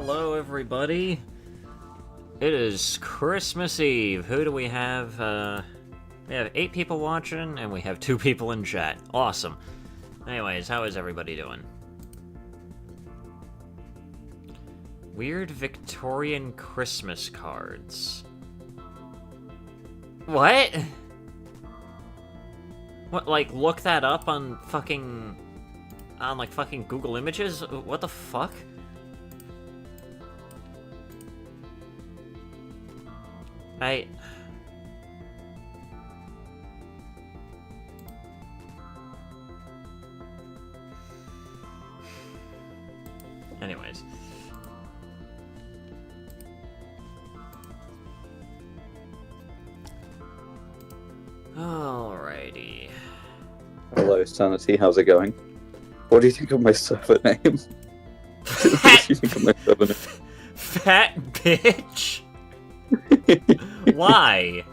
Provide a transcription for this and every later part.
Hello, everybody. It is Christmas Eve. Who do we have? We have 8 people watching, and we have 2 people in chat. Awesome. Anyways, how is everybody doing? Weird Victorian Christmas cards. What? What, like, look that up on fucking... on, like, fucking Google Images? What the fuck? Anyways. Alrighty. Hello, Sanity. How's it going? What do you think of my server name? What do you think of my server name? Fat bitch? Why?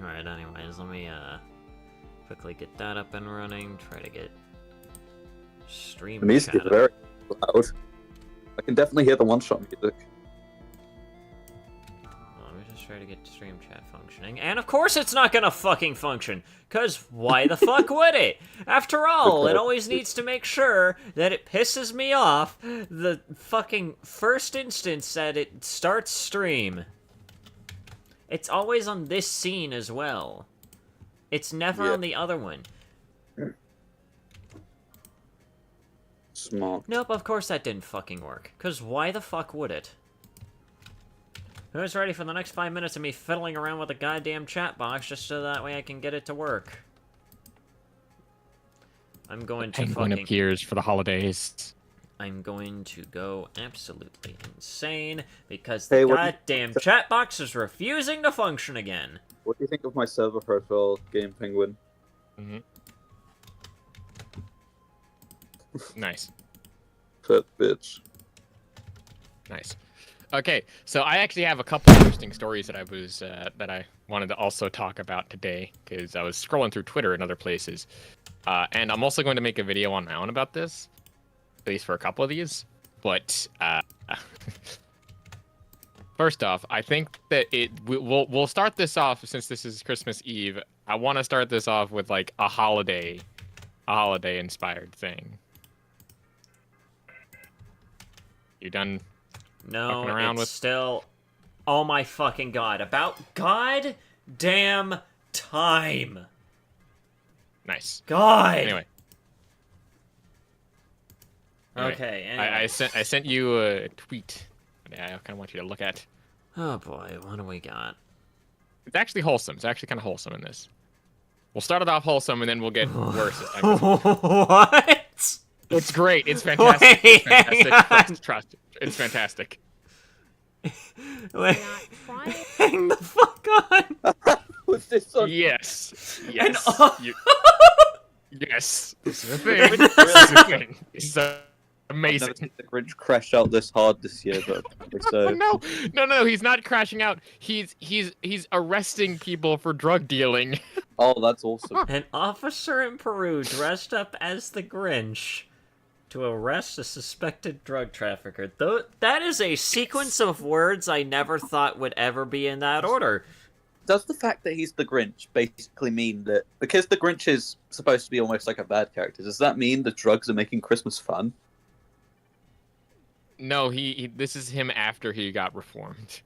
Alright, anyways, let me quickly get that up and running, try to get stream The music is chat very loud. I can definitely hear the one-shot music. Let me just try to get stream chat functioning. And of course it's not gonna fucking function! Cause why the fuck would it? After all, it always needs to make sure that it pisses me off the fucking first instance that it starts stream. It's always on this scene as well. It's never on the other one. Smart. Nope, of course that didn't fucking work. Cause why the fuck would it? Who's ready for the next 5 minutes of me fiddling around with a goddamn chat box just so that way I can get it to work? I'm going to Penguin fucking... appears for the holidays. I'm going to go absolutely insane because the goddamn chat box is refusing to function again. What do you think of my server profile, Game Penguin? Mm-hmm. Nice. Fat bitch. Nice. Okay, so I actually have a couple interesting stories that I wanted to also talk about today because I was scrolling through Twitter and other places, and I'm also going to make a video on my own about this, at least for a couple of these. But first off, I think that we'll start this off since this is Christmas Eve. I want to start this off with like a holiday inspired thing. You done? No, around it's with... still... Oh my fucking god. About goddamn time. Nice. God! Anyway. Okay, anyway. I sent you a tweet that I kind of want you to look at. Oh boy, what do we got? It's actually wholesome. It's actually kind of wholesome in this. We'll start it off wholesome and then we'll get worse. What? It's great. It's fantastic. Wait, it's fantastic. Trust. It's fantastic. Wait, hang the fuck on. Was this on? Yes. And yes. This is a thing. This is a thing. This is amazing. I've never seen the Grinch crash out this hard this year, but so. No. He's not crashing out. He's arresting people for drug dealing. Oh, that's awesome. An officer in Peru dressed up as the Grinch to arrest a suspected drug trafficker. Though that is a sequence of words I never thought would ever be in that order. Does the fact that he's the Grinch basically mean that because the Grinch is supposed to be almost like a bad character, does that mean the drugs are making Christmas fun? No, this is him after he got reformed.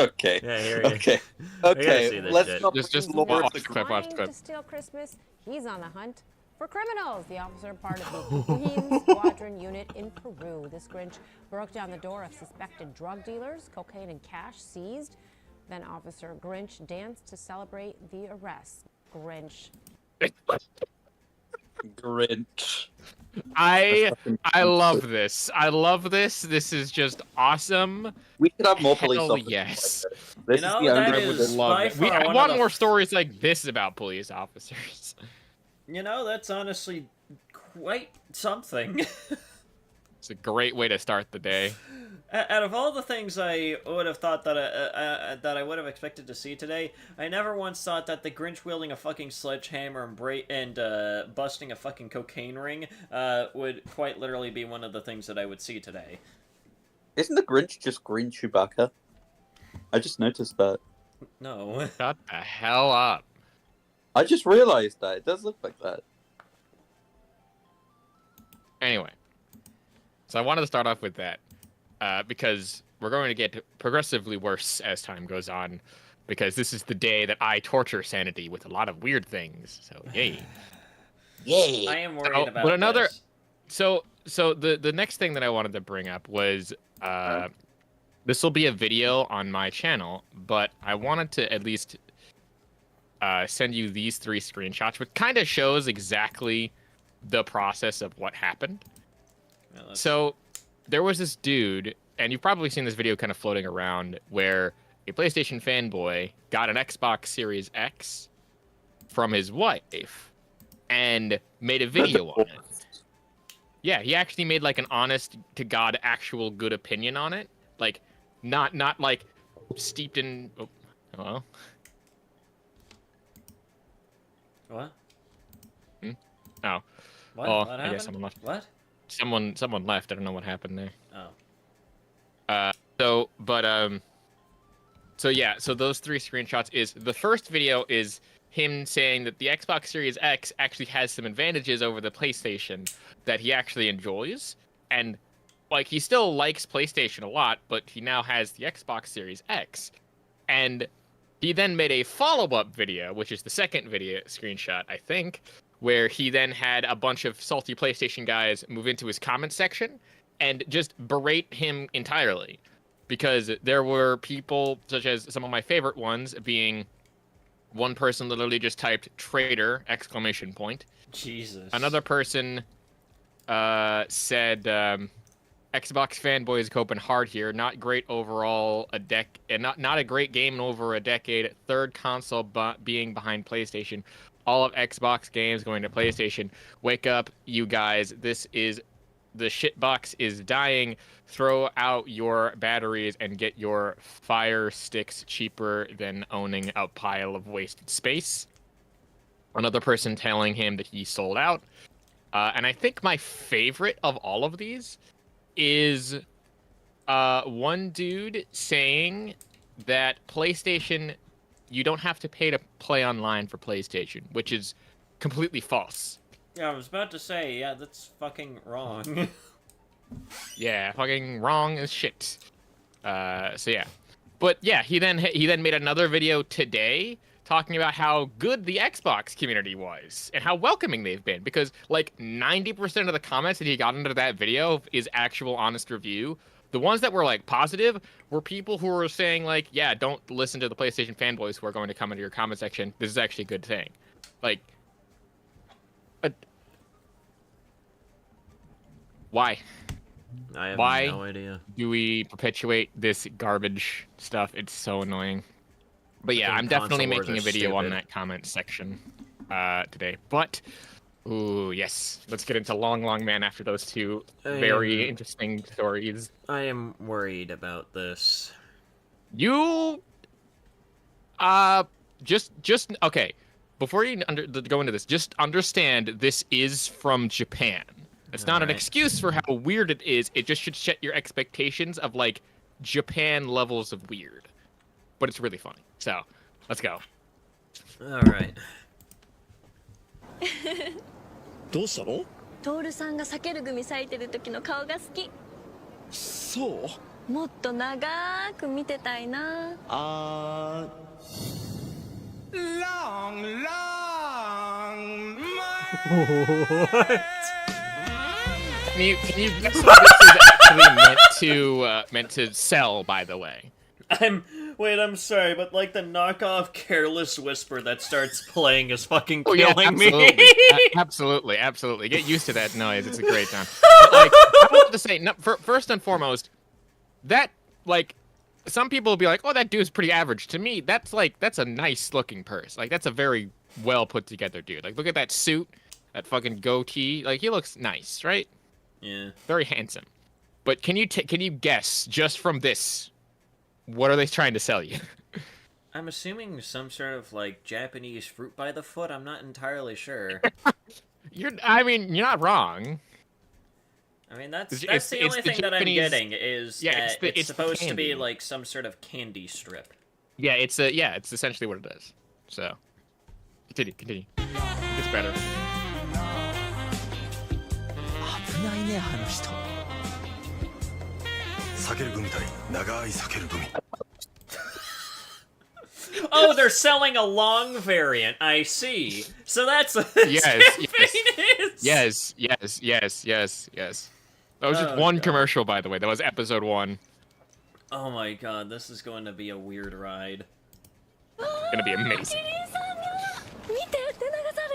Okay. Yeah, here Okay. Let's not just watch the clip. Watch the clip. To steal Christmas, he's on the hunt for criminals. The officer, part of the Queen Squadron unit in Peru. This Grinch broke down the door of suspected drug dealers, cocaine and cash seized. Then Officer Grinch danced to celebrate the arrest. Grinch. Grinch. I love this. I love this. This is just awesome. We could have more police Hell officers. yes. Like this. You know, is the that only is with by Love it. far I one want of the- more stories like this about police officers. You know, that's honestly quite something. It's a great way to start the day. Out of all the things I would have thought that I would have expected to see today, I never once thought that the Grinch wielding a fucking sledgehammer and busting a fucking cocaine ring would quite literally be one of the things that I would see today. Isn't the Grinch just Green Chewbacca? I just noticed that. No. Shut the hell up. I just realized that. It does look like that. Anyway, so I wanted to start off with that because we're going to get progressively worse as time goes on, because this is the day that I torture Sanity with a lot of weird things. So yay! Yay! I am worried about but another. this. So the next thing that I wanted to bring up was this will be a video on my channel, but I wanted to at least send you these 3 screenshots, which kind of shows exactly the process of what happened. Yeah, So there was this dude, and you've probably seen this video kind of floating around, where a PlayStation fanboy got an Xbox Series X from his wife and made a video on it. Yeah, he actually made like an honest to God actual good opinion on it. Like not like steeped in hello? What? Oh. What? Oh, What I happened? guess someone left. What? Someone left. I don't know what happened there. Oh. So those 3 screenshots is the first video is him saying that the Xbox Series X actually has some advantages over the PlayStation that he actually enjoys, and like he still likes PlayStation a lot, but he now has the Xbox Series X. And he then made a follow-up video, which is the second video screenshot, I think, where he then had a bunch of salty PlayStation guys move into his comment section and just berate him entirely. Because there were people, such as some of my favorite ones, being one person literally just typed traitor, ! Jesus. Another person said, Xbox fanboys coping hard here. Not great overall, and not a great game in over a decade. Third console being behind PlayStation. All of Xbox games going to PlayStation. Wake up, you guys. The shitbox is dying. Throw out your batteries and get your Fire Sticks cheaper than owning a pile of wasted space. Another person telling him that he sold out. And I think my favorite of all of these is one dude saying that PlayStation, you don't have to pay to play online for PlayStation, which is completely false. Yeah, I was about to say, yeah, that's fucking wrong. Yeah, fucking wrong as shit. So yeah. But yeah, he then made another video today talking about how good the Xbox community was and how welcoming they've been, because like 90% of the comments that he got into that video is actual honest review. The ones that were like positive were people who were saying like, yeah, don't listen to the PlayStation fanboys who are going to come into your comment section. This is actually a good thing. Like, why? I have Why no idea. do we perpetuate this garbage stuff? It's so annoying. But yeah, Fucking I'm definitely console wars making a are video on stupid. that comment section today. But, ooh, yes. Let's get into Long Long Man after those 2 very interesting stories. I am worried about this. You, just okay. Before you go into this, just understand this is from Japan. It's not an Alright. excuse for how weird it is. It just should set your expectations of like Japan levels of weird. But it's really funny. So, let's go. Alright. どうしたの？トールさんが避ける組咲いてる時の顔が好き。そうもっと長く見てたいな。あー Long, long Can you guess what this is actually meant to sell, by the way? I'm sorry, but like the knockoff Careless Whisper that starts playing is fucking Oh yeah, killing absolutely. me. Absolutely. Get used to that noise. It's a great sound. But, like, I wanted to say, no, first and foremost, that like some people will be like, "Oh, that dude's pretty average." To me, that's a nice looking purse. Like that's a very well put together dude. Like look at that suit, that fucking goatee. Like he looks nice, right? Yeah. Very handsome. But can you guess just from this, what are they trying to sell you? I'm assuming some sort of like Japanese fruit by the foot. I'm not entirely sure. You're not wrong. I mean, that's It's the the only thing that I'm Japanese- getting is Yeah, that it's the supposed to be candy. like some sort of candy strip. Yeah, it's essentially what it is. So, continue. It's better. 危ないねあの人避ける組対長い避ける組 Oh, they're selling a long variant. I see. So that's what Yes, yes. Yes. That was just Oh, one God. commercial, by the way. That was episode 1. Oh my god, this is going to be a weird ride. It's gonna be amazing. キリンさんが見てテナガザル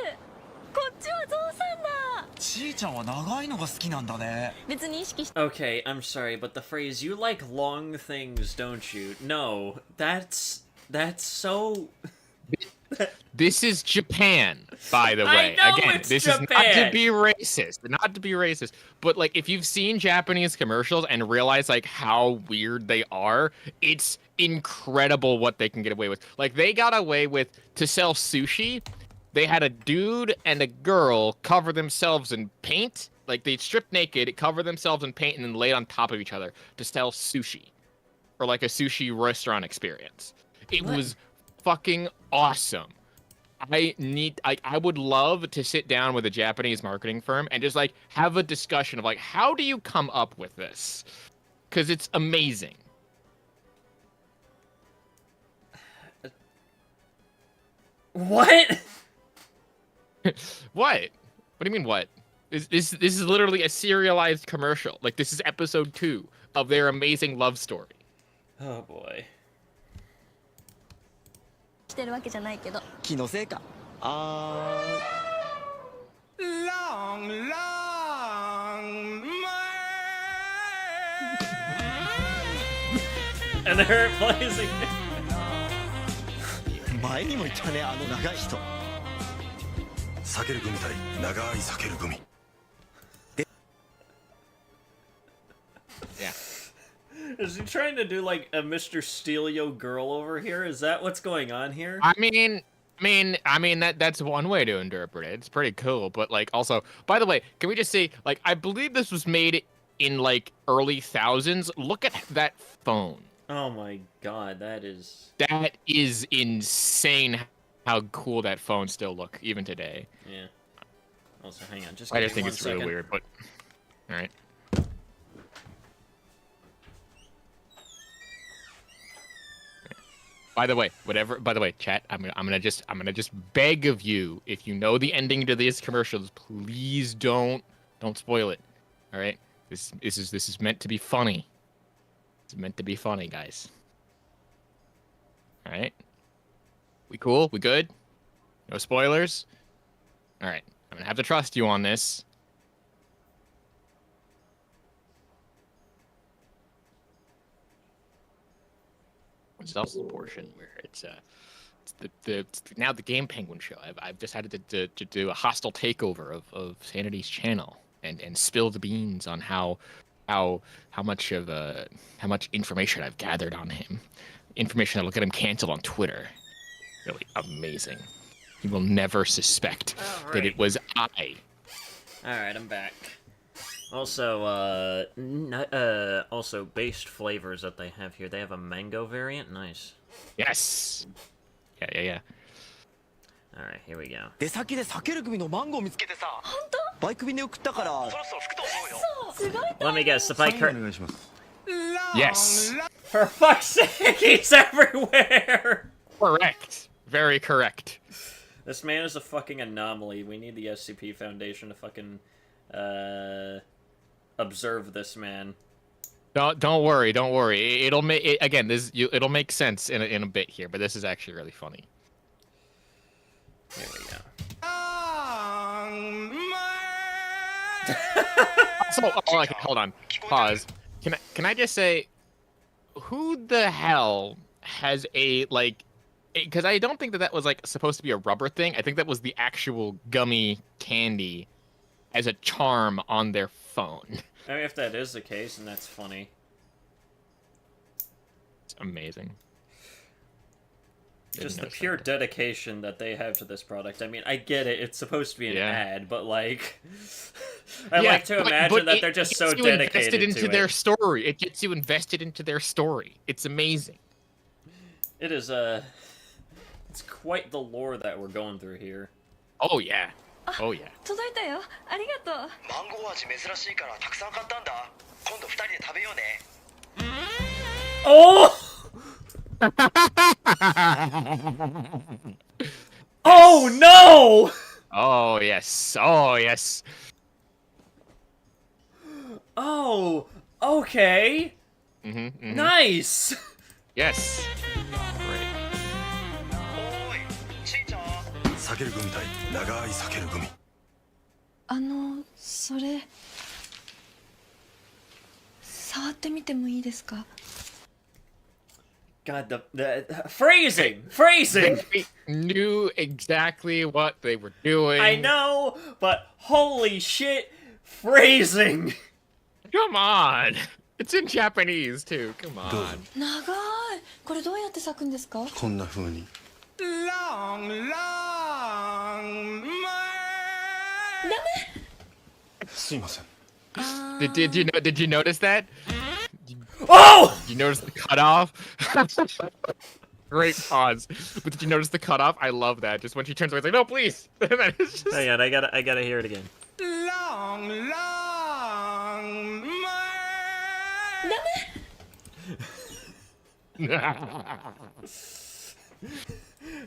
こっちはゾウさんだちーちゃんは長いのが好きなんだね別に意識し Okay, I'm sorry, but the phrase "you like long things, don't you?" No, that's so. This is Japan, by the I way. know Again, it's this is not Japan. to be racist, but like if you've seen Japanese commercials and realize like how weird they are, it's incredible what they can get away with. Like they got away with to sell sushi. They had a dude and a girl cover themselves in paint. Like they stripped naked, cover themselves in paint, and then laid on top of each other to sell sushi, or like a sushi restaurant experience. It was fucking awesome. I would love to sit down with a Japanese marketing firm and just like have a discussion of like how do you come up with this? Cuz it's amazing. What? What? What do you mean what? This is literally a serialized commercial. Like this is episode 2 of their amazing love story. Oh boy. てるわけじゃないけど気のせいかあ Long And they're replacing. 前にも言ったねあの長い人避ける組対長い避ける組 Yeah. Is he trying to do like a Mr. Steelio girl over here? Is that what's going on here? I mean that's one way to interpret it. It's pretty cool, but like also, by the way, can we just say like I believe this was made in like early thousands. Look at that phone. Oh my god, that is insane how cool that phone still look even today. yeah. Also, hang on, just I give just me think one it's really second. weird, but all right. By the way, chat, I'm gonna just beg of you, if you know the ending to these commercials, please don't spoil it. All right? This is meant to be funny. It's meant to be funny, guys. All right? We cool? We good? No spoilers? All right. I'm gonna have to trust you on this. There's also the portion where it's now the Game Penguin show. I've decided to do a hostile takeover of Sanity's channel and spill the beans on how much information I've gathered on him. Information that'll get him canceled on Twitter. Really amazing. He will never suspect that it was I. Alright, I'm back. Also, also based flavors that they have here. They have a mango variant. Nice. Yes. Yeah. Alright, here we go. 出先で避ける組のマンゴー見つけてさバイク便で送ったからそろそろ吹くと思うよ Let me guess, the bike cart. Yes. For fuck's sake, he's everywhere! Correct. Very correct. This man is a fucking anomaly. We need the SCP Foundation to fucking, observe this man. Don't worry. It'll make again. It'll make sense in a bit here, but this is actually really funny. Here we go. So, okay, hold on. Pause. Can I just say, who the hell has a like? Because I don't think that was like supposed to be a rubber thing. I think that was the actual gummy candy as a charm on their phone. I mean, if that is the case, then that's funny. It's amazing. Just the notice pure that. dedication that they have to this product. I mean, I get it. It's supposed to be an Yeah. ad, but like, I Yeah, like to imagine that they're just so gets you dedicated invested into to their it. story. It gets you invested into their story. It's amazing. It is it's quite the lore that we're going through here. Oh yeah. Oh yeah. 届いたよありがとうマンゴー味珍しいからたくさん買ったんだ今度2人で食べようね Oh! Oh no! Oh yes. Oh yes. Oh, okay. Nice. Yes. Great. おーいちいちゃん避ける組対長い避ける組それ触ってみてもいいですか God, the phrasing. They knew exactly what they were doing. I know, but holy shit, phrasing. Come on. It's in Japanese too. Come どうぞ on. 長いこれどうやって咲くんですかこんな風に Long, long すいません Did you notice that? Oh! Did you notice the cutoff? Great pause. But did you notice the cutoff? I love that. Just when she turns away, it's like, no, please. That is just... Hang on, I gotta hear it again. Long, long ダメ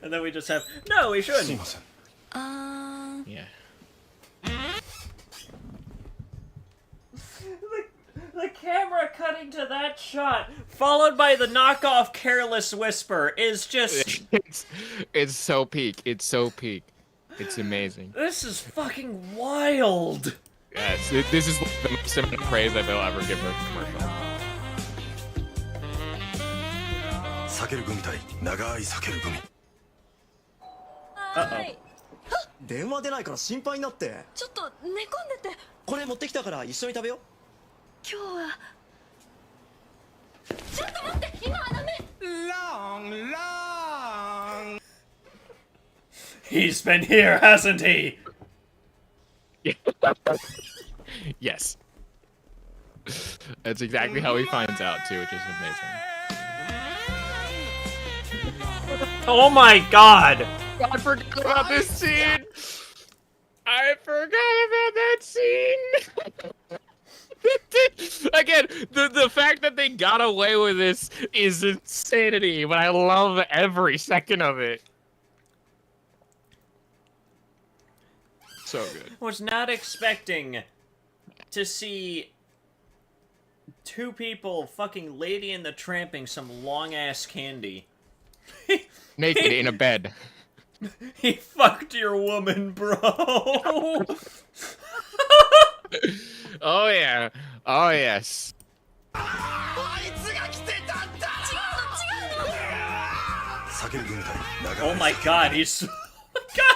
And then we just have, no, we すい shouldn't. ません Yeah. The camera cutting to that shot, followed by the knockoff Careless Whisper, is just... It's so peak. It's so peak. It's amazing. This is fucking wild. Yes, this is the most amount of praise I will ever give a commercial. 避ける組対長い避ける組はーい電話出ないから心配になってちょっと寝込んでてこれ持ってきたから一緒に食べよう今日はちょっと待って今はダメ Long, long He's been here, hasn't he? Yes. That's exactly how he finds out too, which is amazing. Oh my god! I forgot about this scene. I forgot about that scene. Again, the fact that they got away with this is insanity, but I love every second of it. So good. Was not expecting to see two people fucking Lady in the Tramping some long ass candy. Naked in a bed. He fucked your woman, bro. Oh yeah. Oh yes. あいつが来てたんだ避ける組対長い Oh my god, he's God,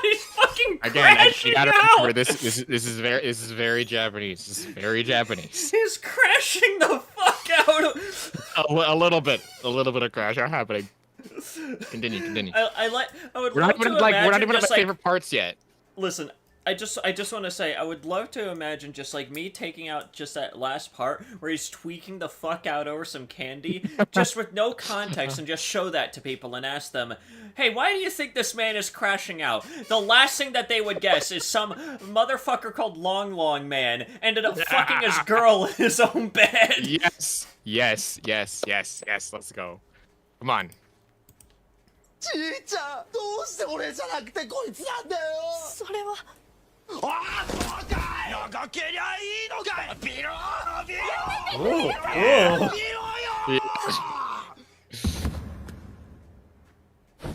he's fucking Again, crashing you gotta out. remember this is very Japanese. This is very Japanese. He's crashing the fuck out. A little bit of crash are happening. Continue. I would We're love not even to like imagine we're not even at just my like, favorite parts yet. listen, I just want to say I would love to imagine just like me taking out just that last part where he's tweaking the fuck out over some candy just with no context and just show that to people and ask them, "Hey, why do you think this man is crashing out?" The last thing that they would guess is some motherfucker called Long Long Man ended up fucking his girl in his own bed. Yes. Let's go. Come on. ちいちゃんどうして俺じゃなくてこいつなんだよそれはああそうかい長けりゃいいのかいビロービロー Oh. ビロよ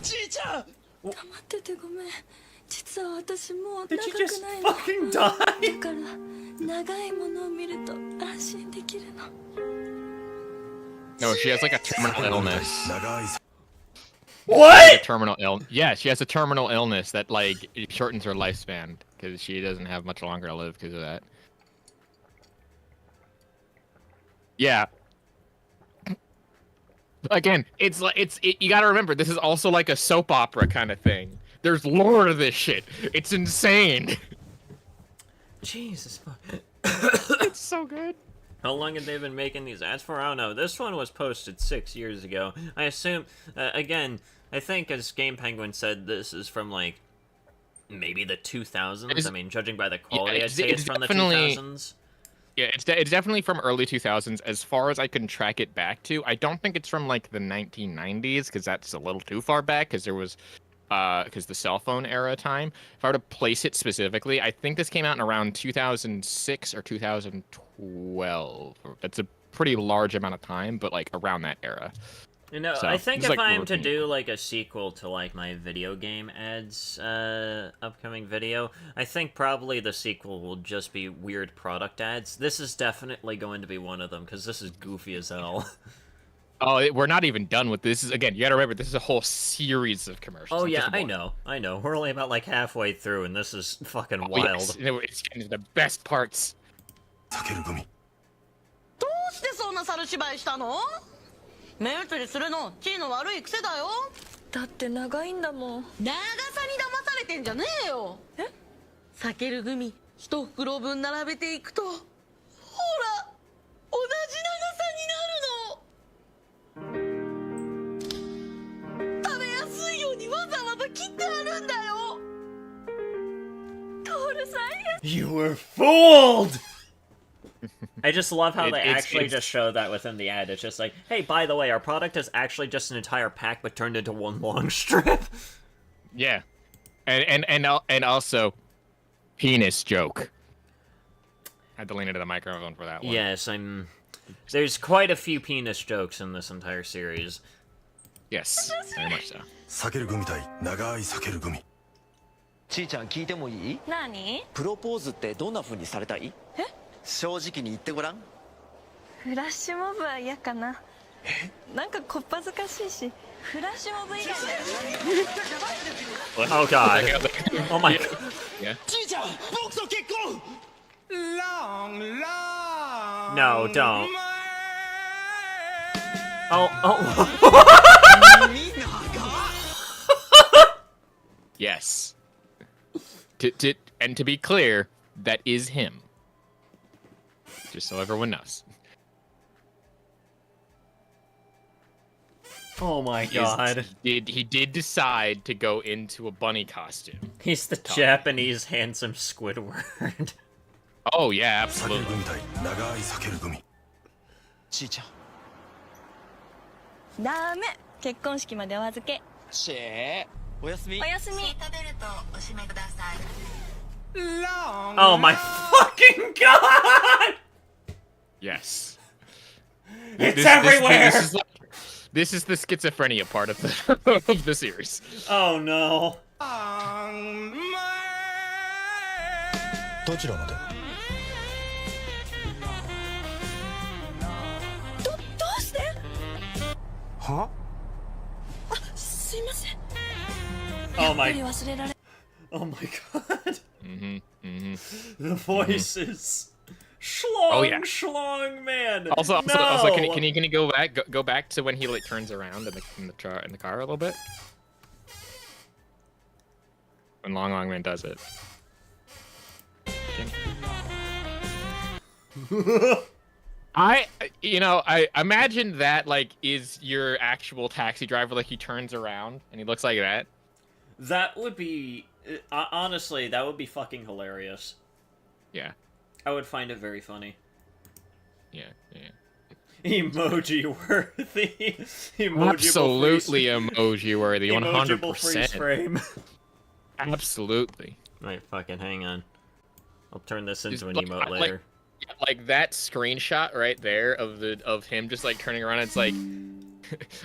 ちいちゃん黙っててごめん実は私もう Did 長 you く just ないの fucking die? だから長いものを見ると安心できるの No, she has like a terminal 避ける組対 illness. 長い What? Terminal ill. Yeah, she has a terminal illness that like it shortens her lifespan because she doesn't have much longer to live because of that. Yeah. Again, it's like you got to remember this is also like a soap opera kind of thing. There's lore to this shit. It's insane. Jesus fuck. It's so good. How long have they been making these ads for? I don't know. This one was posted 6 years ago. I assume, again, I think as Game Penguin said, this is from, like, maybe the 2000s. I mean, judging by the quality, I'd say it's from the 2000s. Yeah, it's definitely from early 2000s. As far as I can track it back to, I don't think it's from, like, the 1990s, because that's a little too far back, because there was... because the cell phone era time. If I were to place it specifically, I think this came out in around 2006 or 2012. That's a pretty large amount of time, but like around that era. You know, So, I think it's if like I'm to working. do like a sequel to like my video game ads upcoming video, I think probably the sequel will just be weird product ads. This is definitely going to be one of them because this is goofy as hell. Oh, we're not even done with this. Again, you gotta remember, this is a whole series of commercials. Oh It's yeah, just I one. know. We're only about like halfway through, and this is fucking Oh, wild. yes. It's getting to the best parts. 避けるゴミどうしてそんな猿芝居したの？目移りするの地位の悪い癖だよ。だって長いんだもん。長さに騙されてんじゃねえよ。え？避けるグミ一袋分並べていくと、ほら、同じ長さになるの。食べやすいようにわざわざ切ってあるんだよ。トールさんや。 You were fooled! I just love how they It's- actually it's- just show that within the ad. It's just like, hey, by the way, our product is actually just an entire pack but turned into one long strip. Yeah, and also, penis joke. I had to lean into the microphone for that one. Yes, there's quite a few penis jokes in this entire series. Yes, very much so. 避けるゴミ対長い避けるゴミちーちゃん聞いてもいい？何？プロポーズってどんな風にされたい？え？正直に言ってごらん。フラッシュモブは嫌かな。なんかこっぱずかしいし、フラッシュモブ以外は。 Oh god. Oh my god. Yeah. ちーちゃん僕と結婚。 No, don't. Oh. Yes. And to be clear, that is him. Just so everyone knows. Oh my He god. he did decide to go into a bunny costume. He's the Japanese handsome Squidward. Oh yeah, 避ける absolutely. ゴミ対長い避けるゴミちーちゃん。ダメ。結婚式までお預け。シェーおやすみお。やすみ。 Oh my fucking god! Yes. It's everywhere! This is the schizophrenia part of the of the series. Oh no. どちらまでどうして？はすいません。 Oh やっぱ my. り忘れられ。 Oh my god. Mm-hmm. The voices. Schlong, Oh, yeah. schlong, man. Also, no! can you go back to when he like turns around in the car a little bit? When Long Man does it. I imagine that like is your actual taxi driver, like he turns around and he looks like that. That would be... honestly, that would be fucking hilarious. Yeah. I would find it very funny. Yeah. Emoji worthy. Emojible Absolutely freeze- emoji worthy, Emojible freeze 100%. frame. Absolutely. Right, fucking hang on. I'll turn this into an Like- emote like- later. Like that screenshot right there of him just like turning around, it's like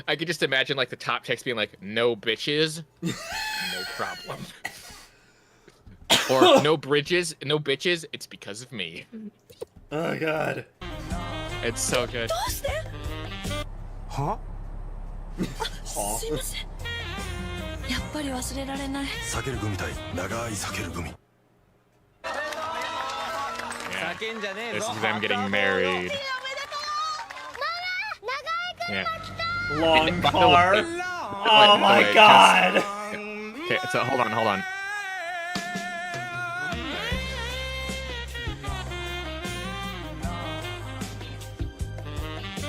I could just imagine like the top text being like, "No bitches, no problem," or "No bridges, no bitches, it's because of me." Oh god. It's so good. はすいません。ぱり忘れられない。避ける組対長い避ける組 Yeah. 叫んじゃねえ This ぞ is them getting married. Yeah. Long By the car. way- Oh my wait, god. Okay, so hold on.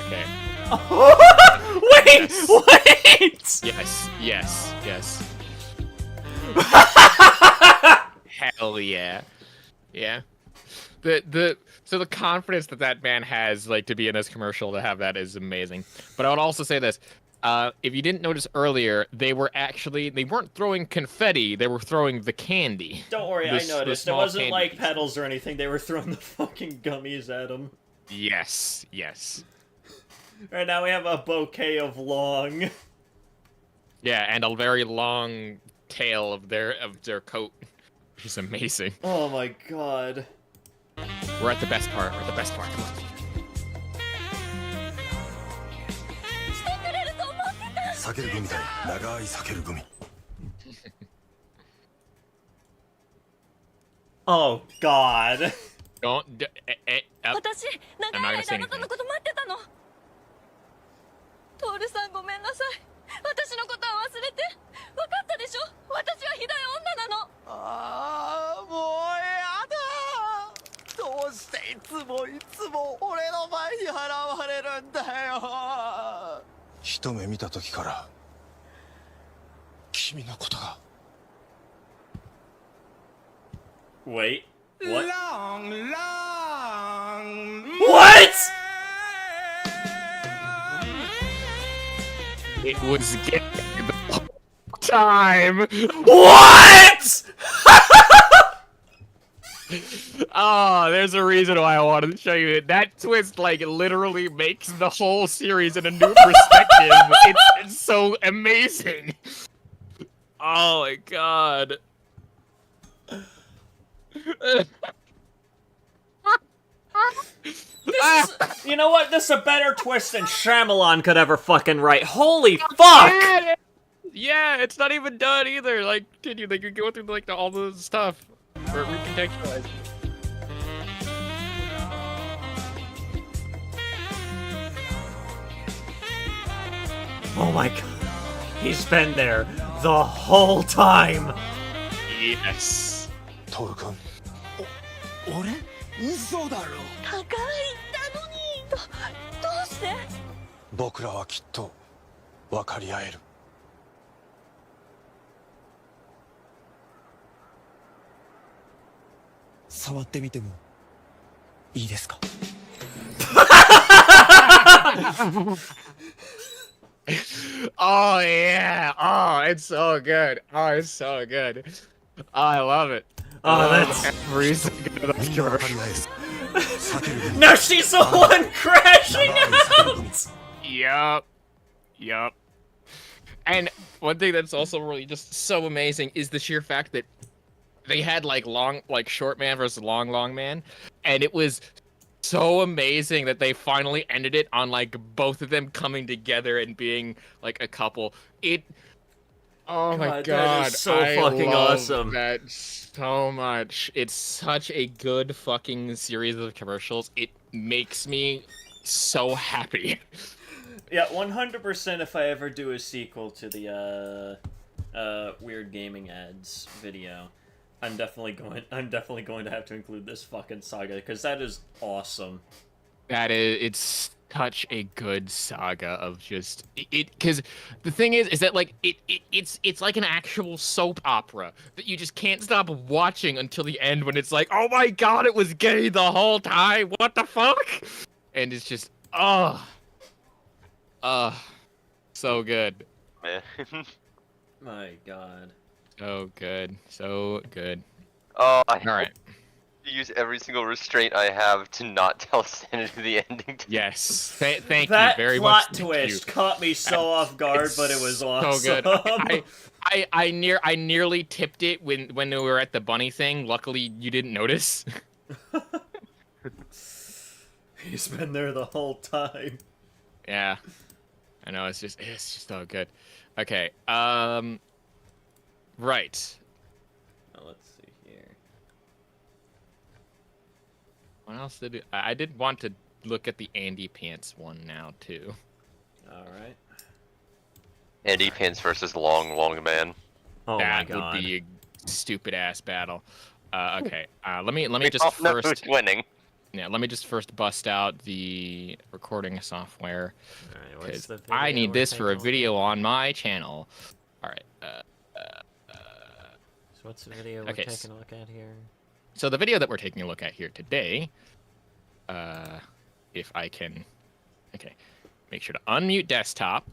Okay. Wait! Wait! Yes. Hell yeah. Yeah. So the confidence that man has, like, to be in this commercial, to have that is amazing. But I would also say this. If you didn't notice earlier, they weren't throwing confetti, they were throwing the candy. Don't worry, I noticed. It small wasn't candy like pieces. pedals or anything. They were throwing the fucking gummies at him. Yes. Right now we have a bouquet of long. Yeah, and a very long tail of their coat, which is amazing. Oh my god. We're at the best part. Come on. 避ける組対長い避ける組 Oh god. Don't. Up. 私、長い間あなたのこと待ってたの。トールさんごめんなさい。私のことは忘れて。分かったでしょ。私はひどい女なの。ああもうやだどうしていつも俺の前に払われるんだよ一目見た時から君のことが Wait. What? Long What?! It was getting the whole time. What?! Oh, there's a reason why I wanted to show you it. That twist, like, literally makes the whole series in a new perspective. It's so amazing. Oh my god. You know what? This is a better twist than Shyamalan could ever fucking write. Holy fuck! Yeah, it's not even done either. Like, continue. Like, you go through like all the stuff for recontextualizing. Oh my god. He's been there the whole time. Yes. トール君俺嘘だろ高い言ったのに。どうして。僕らはきっと分かり合える触ってみてもいいですか Oh yeah. Oh, it's so good. Oh, it's so good. Oh, I love it. Oh, that's... Every second of み the んな分か commercial. り合える避ける組 Now she's the one crashing 長い避ける out! 組 Yup. And one thing that's also really just so amazing is the sheer fact that they had like short man versus long man, and it was so amazing that they finally ended it on like both of them coming together and being like a couple. Oh my God, that god, is so I fucking love awesome. that so much. It's such a good fucking series of commercials. It makes me so happy. Yeah, 100% if I ever do a sequel to the, Weird Gaming Ads video, I'm definitely going to have to include this fucking saga, because that is awesome. It's such a good saga of just because the thing is that like it's like an actual soap opera that you just can't stop watching until the end when it's like, oh my god, it was gay the whole time, what the fuck? And it's just so good. Man. My god. So good. Oh, I All right. use every single restraint I have to not tell Sanity the ending. Yes. Thank you That very plot much. twist caught me so off guard, but it was awesome. So good. I nearly tipped it when we were at the bunny thing. Luckily, you didn't notice. He's been there the whole time. Yeah. I know, it's just so good. Okay, Right. Let's see here. What else did I did want to look at the Andy Pants one now too. All right. Andy Pants versus Long Man. Oh my That god. would be a stupid ass battle. Okay. Let me just Oh, no, who's first. winning? Yeah. Let me just first bust out the recording software. All right, what's 'Cause the I video need we're this for a taking look video on my channel. All right. at? So what's the video we're Okay, taking a look at here? So the video that we're taking a look at here today, if I can, okay, make sure to unmute desktop.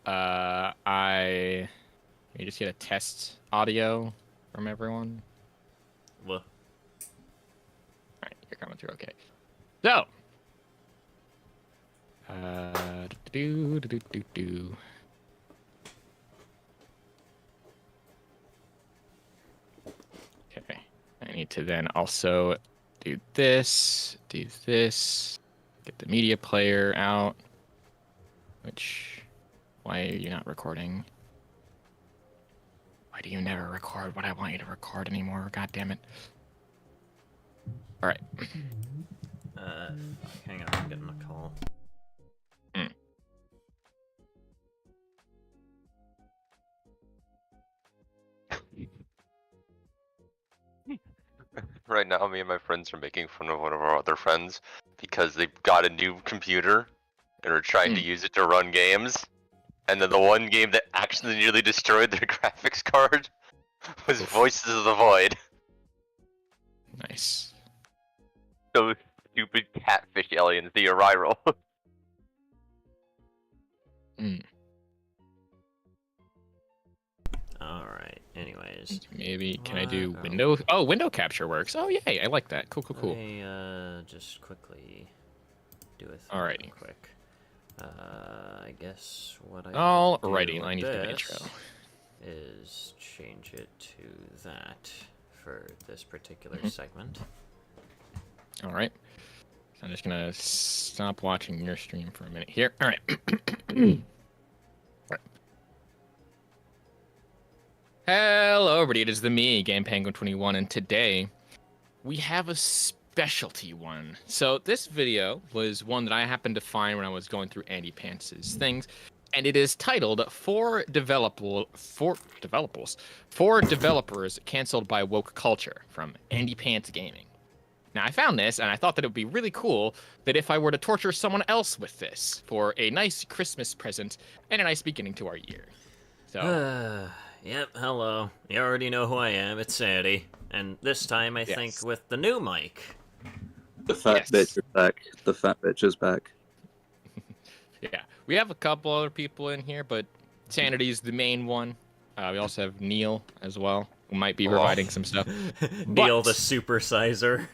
Let me just get a test audio from everyone. Well, All right, you're coming through. Okay. So. Do. Okay. I need to then also do this, get the media player out. Why are you not recording? Why do you never record what I want you to record anymore? God damn it. All right. hang on, I'm getting a call. Right now, me and my friends are making fun of one of our other friends because they got a new computer and are trying to use it to run games. And then the one game that actually nearly destroyed their graphics card was Voices of the Void. Nice. Those stupid catfish aliens, the Arrival. Alright, anyways. Maybe, can I do window? Oh, window capture works. Oh, yay, I like that. Cool. Let me, just quickly do a thing Alrighty. real quick. I guess what I Alrighty, do I need with the this intro. is change it to that for this particular segment. All right. I'm just gonna stop watching your stream for a minute here. All right. Right. Hello, everybody. It is me, Game Penguin 21, and today we have a specialty one. So this video was one that I happened to find when I was going through Andy Pants's things, and it is titled "Four Developers Canceled by Woke Culture" from Andy Pants Gaming. Now, I found this, and I thought that it would be really cool that if I were to torture someone else with this for a nice Christmas present and a nice beginning to our year. So, Yep, hello. You already know who I am. It's Sanity. And this time, I think, with the new mic. The fat bitch is back. The fat bitch is back. yeah, we have a couple other people in here, but Sanity's the main one. We also have Neil as well, who might be providing some stuff. Neil the supersizer.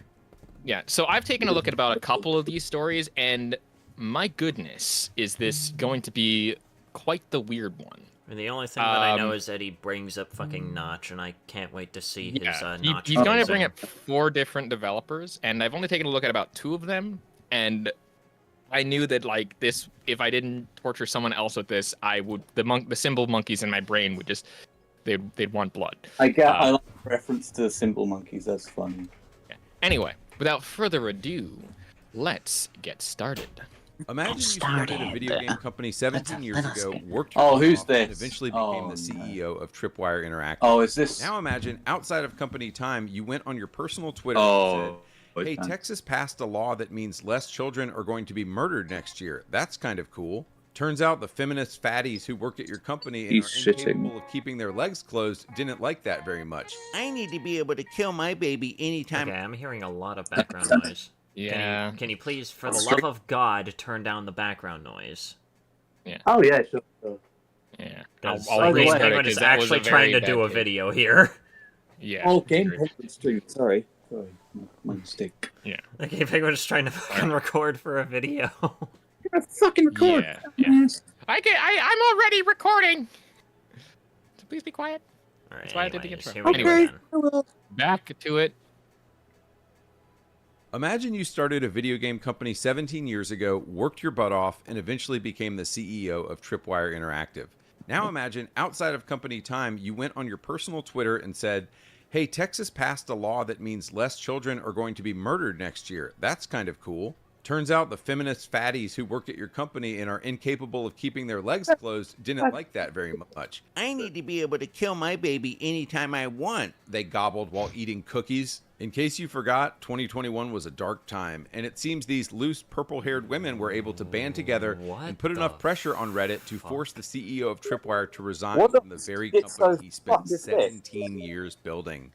Yeah, so I've taken a look at about a couple of these stories, and my goodness, is this going to be quite the weird one. And the only thing that I know is that he brings up fucking Notch, and I can't wait to see his Notch. He's going to bring up 4 different developers, and I've only taken a look at about 2 of them, and I knew that, like, this, if I didn't torture someone else with this, I would, the symbol monkeys in my brain would just, they'd want blood. I like reference to symbol monkeys, that's funny. Yeah. Anyway, without further ado, let's get started. Imagine you started a video game company 17 years ago, worked Oh, your who's butt off, and this? eventually became the Oh, CEO of Tripwire Interactive. Oh, is this? Now imagine, outside of company time, you went on your personal Twitter Oh, and said, hey, Texas passed a law that means less children are going to be murdered next year. That's kind of cool. Turns out the feminist fatties who work at your company and He's are shitting. incapable of keeping their legs closed didn't like that very much. I need to be able to kill my baby anytime. Okay, I'm hearing a lot of background noise. Yeah. Can you please, for the love of God, turn down the background noise? Oh yeah, sure. Yeah. Because I'll agree with Penguin it, is 'cause that was actually a trying very to do bad a take. video here. Yeah. Oh, Game Penguin stream. Sorry, my mistake. Yeah. Okay, Penguin is trying to fucking record for a video. You're a fucking record. Yeah. I'm already recording. So please be quiet. Alright, That's why I did the anyways, intro. here we go Anyway. again. Back to it. Imagine you started a video game company 17 years ago, worked your butt off, and eventually became the CEO of Tripwire Interactive. Now imagine, outside of company time, you went on your personal Twitter and said, hey, Texas passed a law that means less children are going to be murdered next year. That's kind of cool. Turns out the feminist fatties who work at your company and are incapable of keeping their legs closed didn't like that very much. I need to be able to kill my baby anytime I want, they gobbled while eating cookies. In case you forgot, 2021 was a dark time, and it seems these loose purple-haired women were able to band together and put enough pressure on Reddit to force the CEO of Tripwire to resign from the very company he spent 17 years building.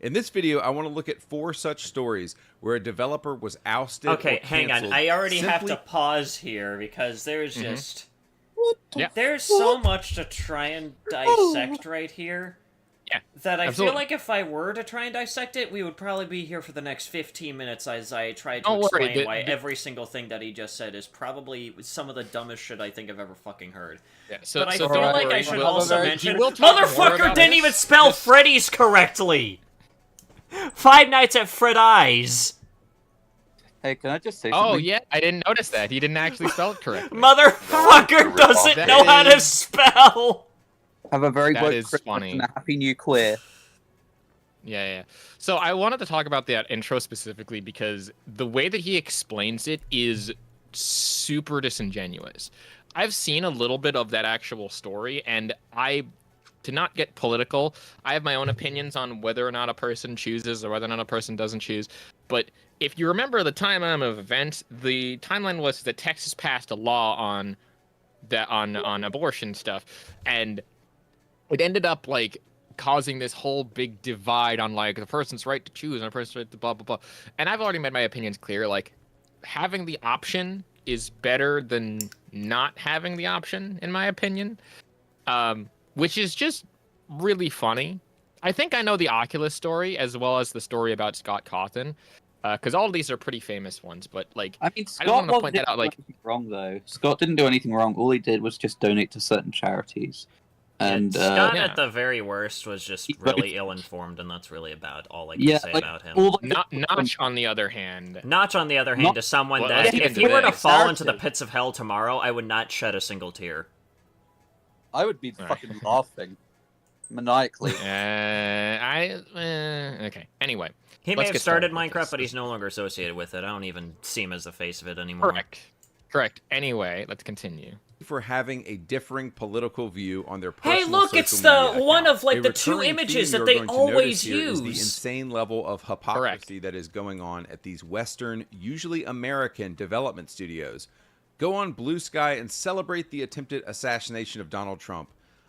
In this video, I want to look at 4 such stories where a developer was ousted Okay, or hang on. canceled I already have simply- to pause here because there's just... Yeah. There's so much to try and dissect right here. Yeah, That I absolutely. feel like if I were to try and dissect it, we would probably be here for the next 15 minutes as I tried to Don't worry, explain the- why the- every single thing that he just said is probably some of the dumbest shit I think I've ever fucking heard. Yeah, so, But I so feel don't like worry, I should we'll- also we mention, will talk more motherfucker about didn't this. even spell Freddy's correctly! Five Nights at Freddy's! Hey, can I just say something? Oh yeah, I didn't notice that. He didn't actually spell it correctly. Motherfucker doesn't That know how to is- spell! Have a very That good is Christmas funny. and a happy new queer. Yeah. So I wanted to talk about that intro specifically because the way that he explains it is super disingenuous. I've seen a little bit of that actual story, and to not get political, I have my own opinions on whether or not a person chooses or whether or not a person doesn't choose. But if you remember the timeline of events, the timeline was that Texas passed a law on abortion stuff, and it ended up like causing this whole big divide on like the person's right to choose and the person's right to blah blah blah. And I've already made my opinions clear. Like having the option is better than not having the option, in my opinion. Which is just really funny. I think I know the Oculus story as well as the story about Scott Cawthon, because all of these are pretty famous ones. But like, I mean, I Scott just wanted to wasn't point that out. Like, doing anything wrong though. Scott didn't do anything wrong. All he did was just donate to certain charities. And Scott, Yeah. at the very worst, was just He really voted- ill-informed, and that's really about all I can Yeah, say like, about him. all the- Notch, on the other hand, Notch, on the other hand, Not- is someone Well, that, let's get if into he were to this. fall into the Narrative. pits of hell tomorrow, I would not shed a single tear. I would be Alright. fucking laughing maniacally. okay. Anyway, He may Let's have get started started with Minecraft, this. but he's no longer associated with it. I don't even see him as the face of it anymore. correct. Anyway, let's continue. for having a differing political view on their personal Hey, look, social it's the media one account. of, like, A the 2 recurring images theme that you're they going to notice always here is the use. insane level of hypocrisy that is going on at these Western, usually American, development studios. Go on Blue Sky and celebrate the attempted assassination of Donald Trump.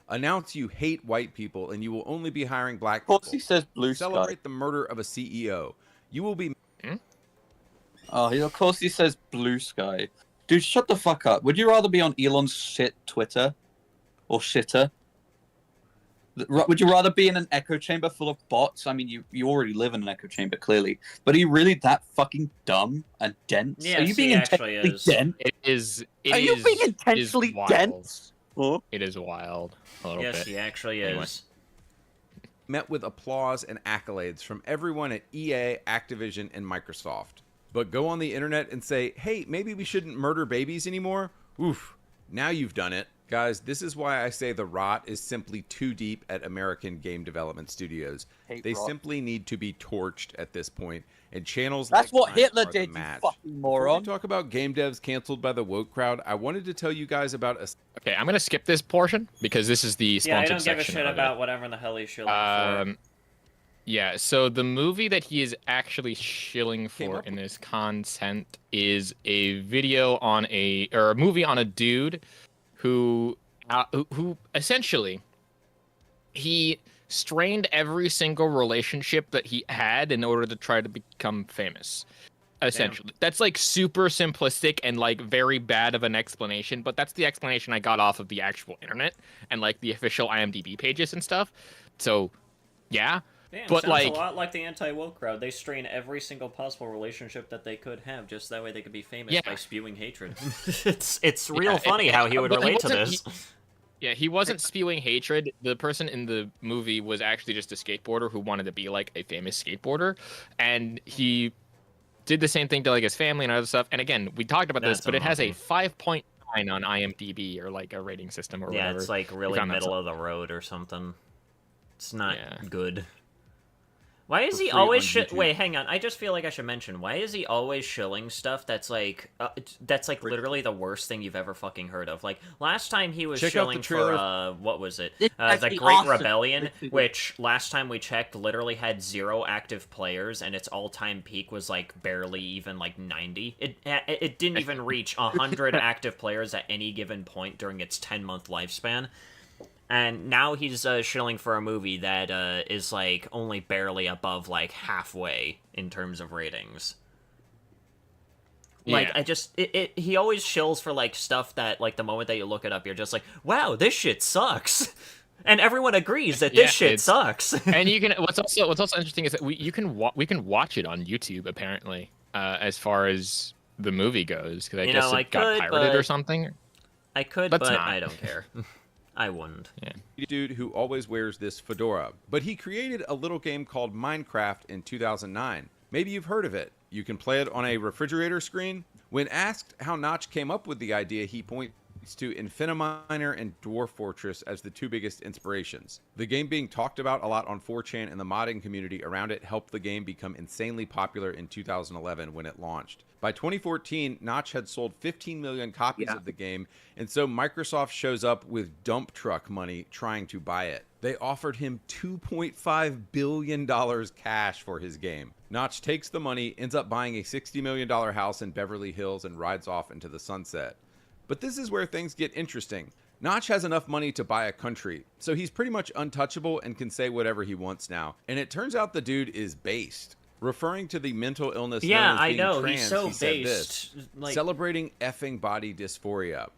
Announce you hate white people and you will only be hiring black Of course people. he says Blue Sky. Celebrate the murder of a CEO. You will be Oh, of course he says Blue Sky. Dude, shut the fuck up. Would you rather be on Elon's shit Twitter? Or shitter? Would you rather be in an echo chamber full of bots? I mean, you already live in an echo chamber, clearly. But are you really that fucking dumb and dense? Yes, are you being he actually intentionally is. dense? It is. Are you being intentionally wild. dense? Huh? It is wild. A little Yes, bit. he actually Anyway. is. met with applause and accolades from everyone at EA, Activision, and Microsoft. But go on the internet and say, hey, maybe we shouldn't murder babies anymore? Oof, now you've done it. Guys, this is why I say the rot is simply too deep at American game development studios. Hate They rot. simply need to be torched at this point, and channels That's like what mine Hitler are the did, you match. fucking Before we moron. talk about game devs canceled by the woke crowd, I wanted to tell you guys about a Okay, I'm gonna skip this portion because this is the Yeah, I sponsored don't give a section shit of it. about whatever in the hell he's shilling for. Yeah, so the movie that he is actually shilling Came for up in this content is a video on a movie on a dude who essentially he strained every single relationship that he had in order to try to become famous. Essentially, that's like super simplistic and like very bad of an explanation, but that's the explanation I got off of the actual internet and like the official IMDb pages and stuff. So, yeah. Damn, But, sounds like- a lot like the anti-woke crowd. They strain every single possible relationship that they could have, just that way they could be famous Yeah. by spewing hatred. it's real Yeah, funny how he would but he relate to wasn't- this. Yeah, he wasn't spewing hatred. The person in the movie was actually just a skateboarder who wanted to be like a famous skateboarder, and he did the same thing to like his family and other stuff. And again, we talked about this, That's but it has a awesome. 5.9 9 on IMDb or like a rating system or Yeah, whatever. it's like We really found that middle song. of the road or something. It's not Yeah. good. Why is For he free always on YouTube. Wait, hang on. I just feel like I should mention. Why is he always shilling stuff that's like literally the worst thing you've ever fucking heard of? Like last time he was Check out the shilling trailer. for what was it? It's The actually Great awesome. Rebellion, which last time we checked literally had 0 active players, and its all-time peak was like barely even like 90. It didn't even reach 100 active players at any given point during its 10-month lifespan. And now he's shilling for a movie that is like only barely above like halfway in terms of ratings. Like Yeah. he always shills for like stuff that like the moment that you look it up, you're just like, wow, this shit sucks, and everyone agrees that this Yeah, shit it's- sucks. And you can what's also interesting is that we can watch it on YouTube apparently, as far as the movie goes, because I You guess know, I it got could, pirated or but- something. I could, Let's but not. I don't care. I wouldn't. Dude who always wears this fedora, but he created a little game called Minecraft in 2009. Maybe you've heard of it. You can play it on a refrigerator screen. When asked how Notch came up with the idea, he points to Infiniminer and Dwarf Fortress as the 2 biggest inspirations. The game being talked about a lot on 4chan and the modding community around it helped the game become insanely popular in 2011 when it launched. By 2014, Notch had sold 15 million copies of the game, and so Microsoft shows up with dump truck money trying to buy it. They offered him $2.5 billion cash for his game. Notch takes the money, ends up buying a $60 million house in Beverly Hills, and rides off into the sunset. But this is where things get interesting. Notch has enough money to buy a country, so he's pretty much untouchable and can say whatever he wants now. And it turns out the dude is based. Referring to the mental illness known as I being know, trans, he's so he said based. this, Like, celebrating effing body dysphoria.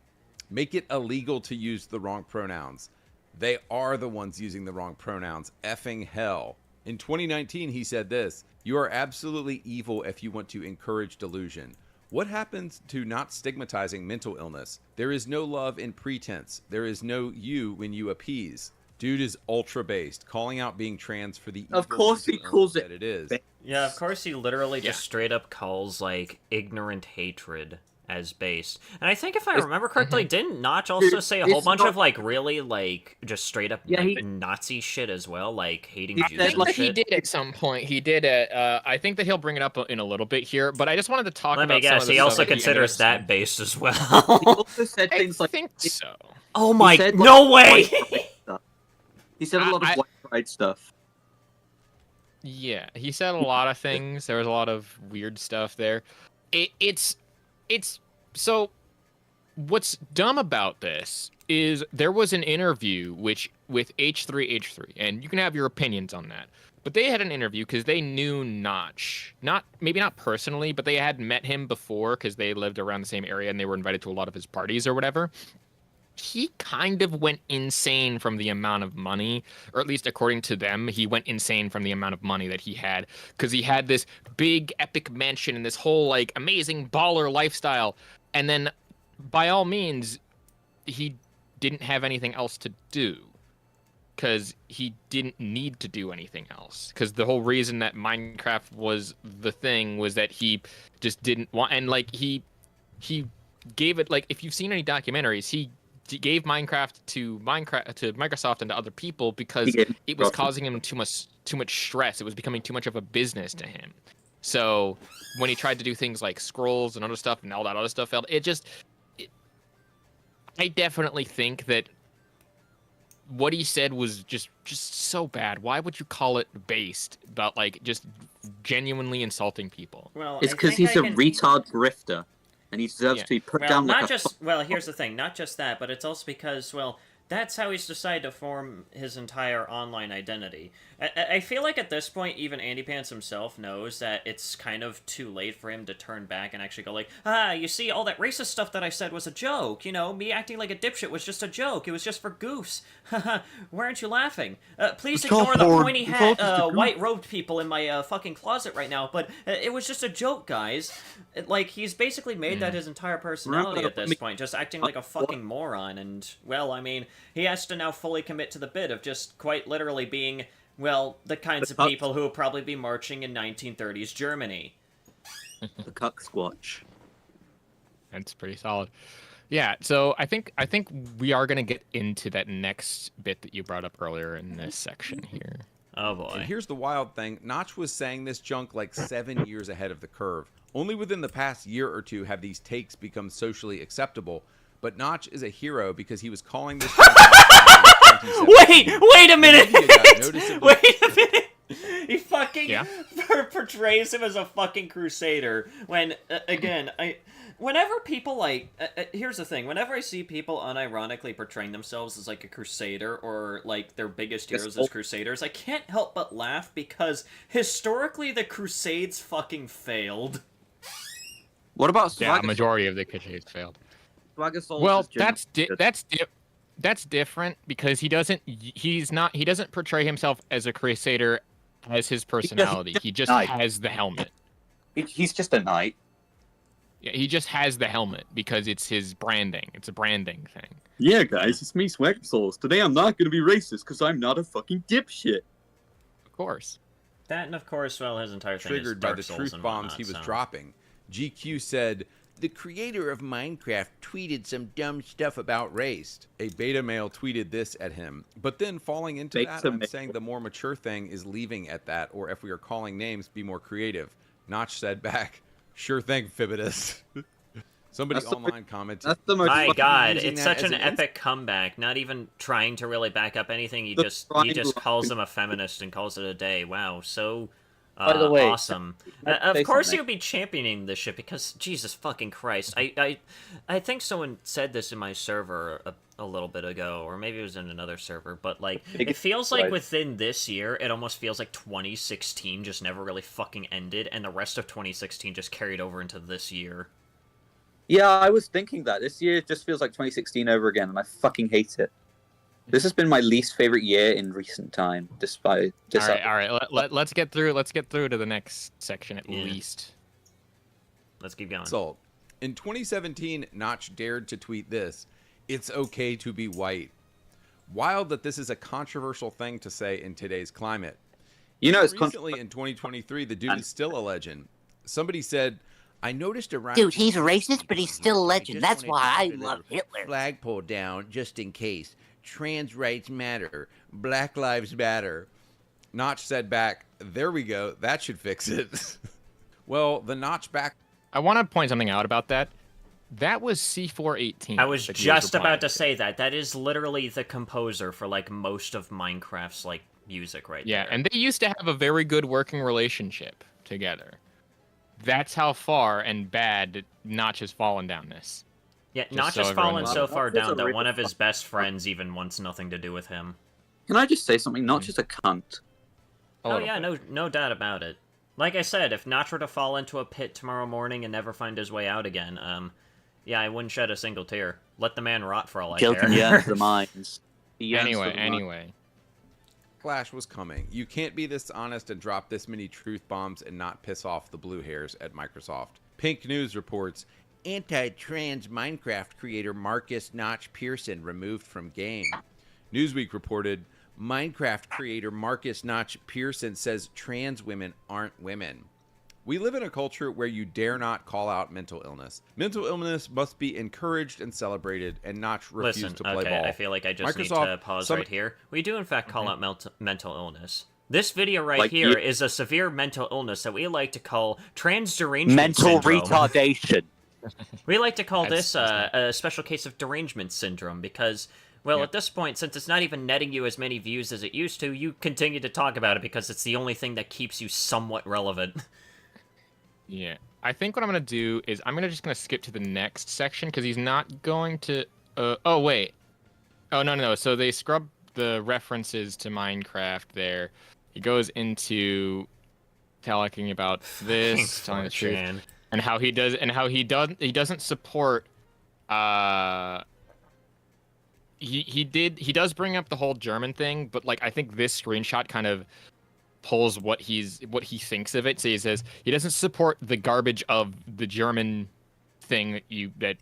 Make it illegal to use the wrong pronouns. They are the ones using the wrong pronouns. Effing hell. In 2019, he said this, "You are absolutely evil if you want to encourage delusion. What happens to not stigmatizing mental illness? There is no love in pretense. There is no you when you appease." Dude is ultra based, calling out being trans for the Of evil course he mental calls illness it that it is. yeah, of course he literally Yeah. just straight up calls like ignorant hatred as based. And I think if I remember correctly, didn't Notch also Dude, say a whole it's bunch not- of like really like just straight up Yeah, like, Nazi shit as well, like hating He Jews said, and Like he shit? did at some point. He did it. I think that he'll bring it up in a little bit here, but I just wanted to talk Let about me some guess, of the he stuff also that ended considers up that saying. based as He well. also said I things like think so. Oh he my, said, like, no way! white pride stuff. He said a lot of I- white pride stuff. Yeah, he said a lot of things. There was a lot of weird stuff there. It's so. What's dumb about this is there was an interview with H3H3, and you can have your opinions on that. But they had an interview because they knew Notch, maybe not personally, but they had met him before because they lived around the same area and they were invited to a lot of his parties or whatever. He kind of went insane from the amount of money, or at least according to them, he went insane from the amount of money that he had because he had this big epic mansion and this whole like amazing baller lifestyle. And then by all means, he didn't have anything else to do because he didn't need to do anything else. Because the whole reason that Minecraft was the thing was that he just didn't want, and like he gave it, like if you've seen any documentaries, he gave Minecraft to Microsoft and to other people because it was causing him too much stress. It was becoming too much of a business to him. So when he tried to do things like scrolls and other stuff and all that other stuff failed, I definitely think that what he said was just so bad. Why would you call it based about like just genuinely insulting people? Well, It's I because think he's I a can- retard grifter, and he deserves Yeah. to be put Well, down like not a. just well. Here's the thing: not just that, but it's also because that's how he's decided to form his entire online identity. I feel like at this point, even Andy Pants himself knows that it's kind of too late for him to turn back and actually go like, you see, all that racist stuff that I said was a joke. You know, me acting like a dipshit was just a joke. It was just for goofs. Why aren't you laughing? Please It's all ignore the porn. pointy It's all hat, just a goof. white-robed people in my fucking closet right now, but it was just a joke, guys. Like, he's basically made that his entire personality at this point, just acting like a fucking moron, and, well, I mean, he has to now fully commit to the bit of just quite literally being, well, the kinds of people who will probably be marching in 1930s Germany. The cuck squatch. That's pretty solid. Yeah, so I think we are gonna get into that next bit that you brought up earlier in this section here. Oh boy. And here's the wild thing. Notch was saying this junk like 7 years ahead of the curve. Only within the past year or two have these takes become socially acceptable. But Notch is a hero because he was calling this junk out in 2017. Wait a minute! The media got noticeably- Wait a minute! He fucking Yeah? portrays him as a fucking crusader when, again, whenever people like, here's the thing, whenever I see people unironically portraying themselves as like a crusader or like their biggest heroes as crusaders, I can't help but laugh because historically the crusades fucking failed. What about Yeah, a Swagger? majority of the crusades failed. Swagger Souls Well, is genocide. that's different because he doesn't portray himself as a crusader as his personality. He just knight. has the helmet. He's just a knight. Yeah, he just has the helmet because it's his branding. It's a branding thing. Yeah, guys, it's me, Swagger Souls. Today I'm not gonna be racist because I'm not a fucking dipshit. Of course. That and of course, well, his entire thing Triggered is by Dark the Souls truth and bombs whatnot, he was so. dropping. GQ said, the creator of Minecraft tweeted some dumb stuff about race. A beta male tweeted this at him. But then falling into that, Beta I'm male. saying the more mature thing is leaving at that, or if we are calling names, be more creative. Notch said back, sure thing, Fibidus. Somebody That's the- online commented, That's the most. My fucking- God, using it's that such as an an epic comeback. Not even trying to really back up anything. He The just triangle- calls him a feminist and calls it a day. Wow, so By the way, awesome. can I Of say course, something? he would be championing this shit because Jesus fucking Christ. I think someone said this in my server a little bit ago, or maybe it was in another server. But like, it feels like Right. within this year, it almost feels like 2016 just never really fucking ended, and the rest of 2016 just carried over into this year. Yeah, I was thinking that. This year just feels like 2016 over again, and I fucking hate it. This has been my least favorite year in recent time, despite this. All right. Let's get through to the next section at Yeah. least. Let's keep going. Salt. In 2017, Notch dared to tweet this, it's okay to be white. Wild that this is a controversial thing to say in today's climate. You know, it's Recently, in 2023, the dude is still a legend. Somebody said, I noticed around... Dude, he's racist, but he's still a legend. I That's just why I wanted to put love a Hitler. Flagpole down, just in case. Trans rights matter. Black lives matter. Notch said back, there we go. That should fix it. Well, the Notch back... I want to point something out about that. That was C418. I was that he just replying about to say that. That is literally the composer for like most of Minecraft's like music right Yeah, there. and they used to have a very good working relationship together. That's how far and bad Notch has fallen down this. Yeah, Just not so just everyone fallen knows. so far Notch is down a that real one of his best friends even wants nothing to do with him. Can I just say something? Not just a cunt. A Oh little yeah, bit. no doubt about it. Like I said, if Notch were to fall into a pit tomorrow morning and never find his way out again, yeah, I wouldn't shed a single tear. Let the man rot for all I Children care. He earns the mines. He yearns for the mines. Anyway. Clash was coming. You can't be this honest and drop this many truth bombs and not piss off the blue hairs at Microsoft. Pink News reports, anti-trans Minecraft creator Marcus Notch Pearson removed from game. Newsweek reported, Minecraft creator Marcus Notch Pearson says trans women aren't women. We live in a culture where you dare not call out mental illness. Mental illness must be encouraged and celebrated, and Notch refused Listen, to play okay, ball. I feel like I just need Microsoft- to pause some- right here. We do in fact call out mental illness. This video right Like here you- is a severe mental illness that we like to call trans derangement Mental syndrome. retardation. We like to call That's- this a special case of derangement syndrome because, well, Yeah. at this point, since it's not even netting you as many views as it used to, you continue to talk about it because it's the only thing that keeps you somewhat relevant. Yeah. I think what I'm going to do is I'm just going to skip to the next section because he's not going to... oh, wait. Oh, no. So they scrub the references to Minecraft there. He goes into talking about this, telling the truth, 4chan. and how he doesn't support... He does bring up the whole German thing, but like I think this screenshot kind of pulls what he thinks of it. So he says he doesn't support the garbage of the German thing that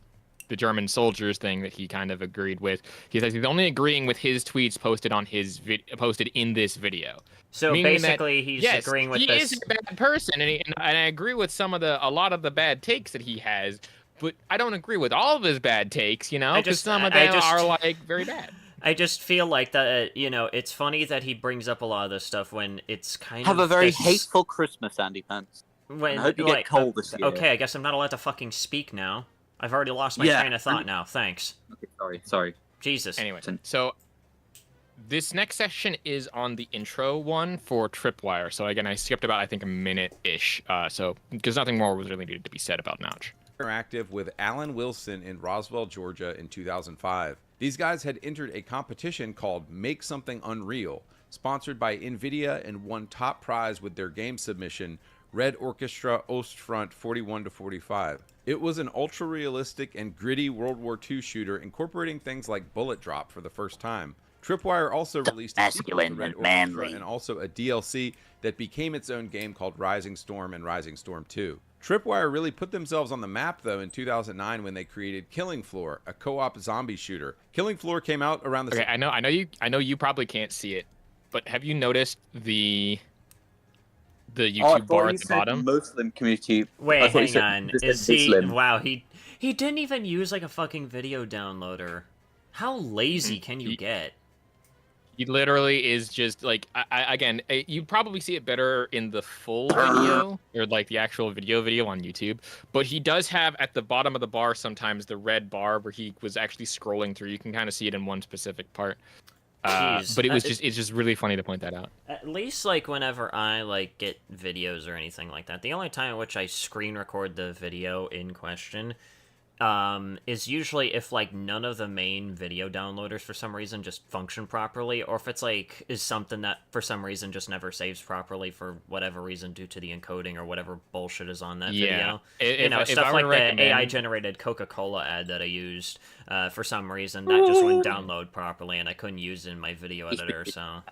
the German soldiers thing that he kind of agreed with. He says he's only agreeing with his tweets posted on posted in this video. So Meaning basically, that, he's yes, agreeing with he this. is a bad person, and I agree with a lot of the bad takes that he has. but I don't agree with all of his bad takes, you know, I because just- some of I them just- are like very bad. I just feel like that, it's funny that he brings up a lot of this stuff when it's kind Have of a very this- hateful Christmas, Andy Pants. When I hope you get cold this year. Okay, I guess I'm not allowed to fucking speak now. I've already lost my Yeah, train of thought now. Thanks. Okay, sorry. Jesus. Anyway, so this next section is on the intro one for Tripwire. So again, I skipped about, I think, a minute-ish. So because nothing more was really needed to be said about Notch. Interactive with Alan Wilson in Roswell, Georgia in 2005. These guys had entered a competition called Make Something Unreal, sponsored by NVIDIA, and won top prize with their game submission, Red Orchestra Ostfront 41-45. It was an ultra-realistic and gritty World War II shooter incorporating things like bullet drop for the first time. Tripwire also released a sequel to masculine Red and manly. Orchestra and also a DLC that became its own game called Rising Storm and Rising Storm 2. Tripwire really put themselves on the map, though, in 2009 when they created Killing Floor, a co-op zombie shooter. Killing Floor came out around the Okay, I know you probably can't see it, but have you noticed the YouTube bar at the bottom? Muslim community. I Wait, thought you hang said on. this Is is he? Muslim. Wow, he didn't even use like a fucking video downloader. How lazy can you get? He literally is just like, again, you probably see it better in the full video or like the actual video on YouTube. But he does have at the bottom of the bar sometimes the red bar where he was actually scrolling through. You can kind of see it in one specific part. Jeez, But it's just really funny to point that out. At least like whenever I like get videos or anything like that, the only time in which I screen record the video in question is usually if like none of the main video downloaders for some reason just function properly, or if it's like is something that for some reason just never saves properly for whatever reason due to the encoding or whatever bullshit is on that video. Stuff like the AI generated Coca-Cola ad that I used for some reason that just wouldn't download properly and I couldn't use it in my video editor. So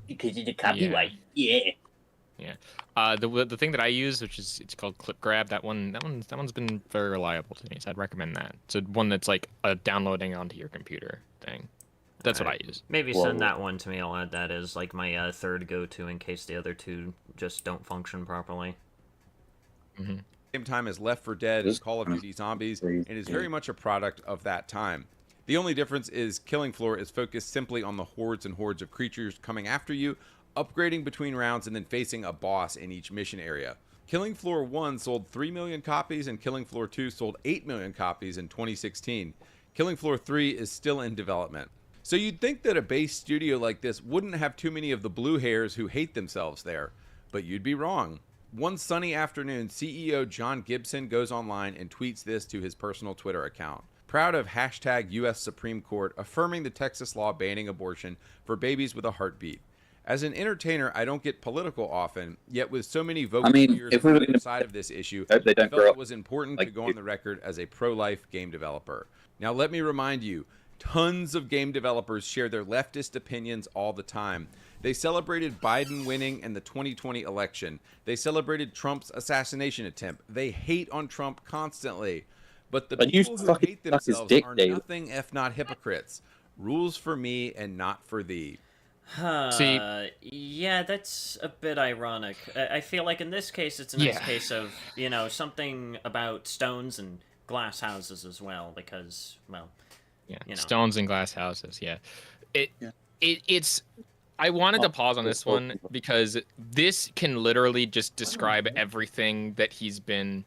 Because it's a copyright. Yeah. The thing that I use, which is it's called Clip Grab, that one's been very reliable to me, so I'd recommend that. It's one that's like a downloading onto your computer thing. That's what I use. maybe send that one to me. I'll add that as like my third go-to in case the other two just don't function properly. Same time as Left 4 Dead and Call of Duty Zombies, and is very much a product of that time. The only difference is Killing Floor is focused simply on the hordes and hordes of creatures coming after you, upgrading between rounds, and then facing a boss in each mission area. Killing Floor 1 sold 3 million copies, and Killing Floor 2 sold 8 million copies in 2016. Killing Floor 3 is still in development. So you'd think that a base studio like this wouldn't have too many of the blue hairs who hate themselves there, but you'd be wrong. One sunny afternoon, CEO John Gibson goes online and tweets this to his personal Twitter account. Proud of hashtag US Supreme Court affirming the Texas law banning abortion for babies with a heartbeat. As an entertainer, I don't get political often, yet with so many vocal leaders if we were on the gonna- side of this issue, hope they I don't felt grow it up was important like to go you. on the record as a pro-life game developer. Now let me remind you, tons of game developers share their leftist opinions all the time. They celebrated Biden winning in the 2020 election. They celebrated Trump's assassination attempt. They hate on Trump constantly. But the But you people who fucking hate suck his themselves dick, are Dave. nothing if not hypocrites. Rules for me and not for thee. See- Yeah, that's a bit ironic. I feel like in this case, it's a nice Yeah. case of, something about stones and glass houses as well, because, well, Yeah, you know. stones and glass houses. Yeah, it's. I wanted to pause on this one because this can literally just describe everything that he's been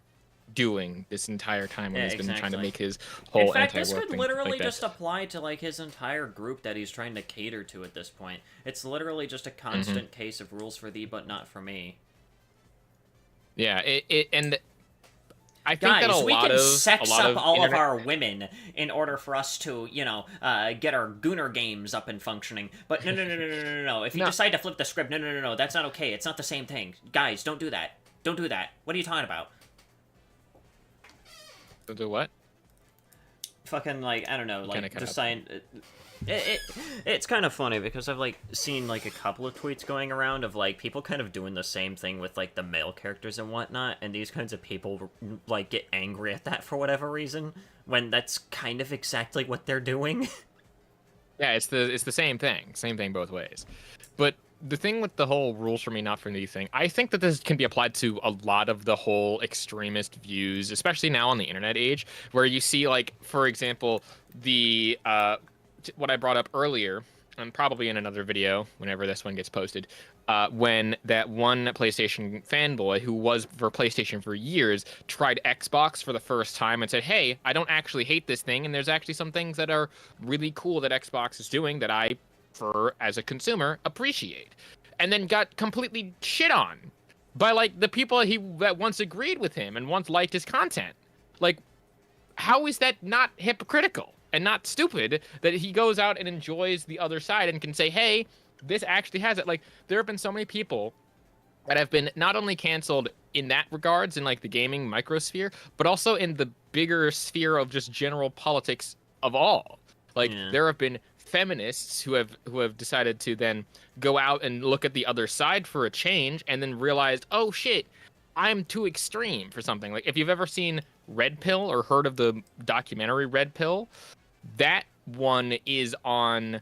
doing this entire time when Yeah, he's been trying to exactly. make his whole In fact, this anti-war could thing literally like that. just apply to, like, his entire group that he's trying to cater to at this point. It's literally just a constant case of rules for thee, but not for me. Yeah, and I think that Guys, a we lot can of sex a lot up of all of internet- our women in order for us to, get our Gooner games up and functioning. But no. If you No. decide to flip the script, no, that's not okay. It's not the same thing. Guys, don't do that. Don't do that. What are you talking about? Do what? Fucking, like, I don't know, kinda like, cut the out sign... It's kind of funny because I've, like, seen, like, a couple of tweets going around of, like, people kind of doing the same thing with, like, the male characters and whatnot, and these kinds of people, like, get angry at that for whatever reason, when that's kind of exactly what they're doing. Yeah, it's the same thing both ways. But the thing with the whole rules for me, not for me thing, I think that this can be applied to a lot of the whole extremist views, especially now on the internet age, where you see, like, for example, the what I brought up earlier, and probably in another video whenever this one gets posted, when that one PlayStation fanboy who was for PlayStation for years tried Xbox for the first time and said, hey, I don't actually hate this thing, and there's actually some things that are really cool that Xbox is doing that I, as a consumer, appreciate. And then got completely shit on by, like, the people that once agreed with him and once liked his content. Like, how is that not hypocritical and not stupid that he goes out and enjoys the other side and can say, hey, this actually has it? Like, there have been so many people that have been not only canceled in that regards, in, like, the gaming microsphere, but also in the bigger sphere of just general politics of all. Like, there have been feminists who have decided to then go out and look at the other side for a change and then realized, oh shit, I'm too extreme for something. Like, if you've ever seen Red Pill or heard of the documentary Red Pill, that one is on,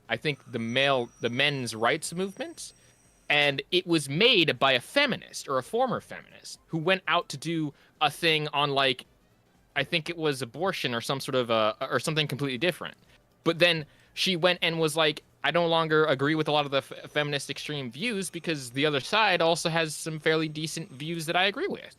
I think, the men's rights movement, and it was made by a feminist or a former feminist who went out to do a thing on, like, I think it was abortion or some sort of or something completely different. But then she went and was like, I no longer agree with a lot of the feminist extreme views because the other side also has some fairly decent views that I agree with.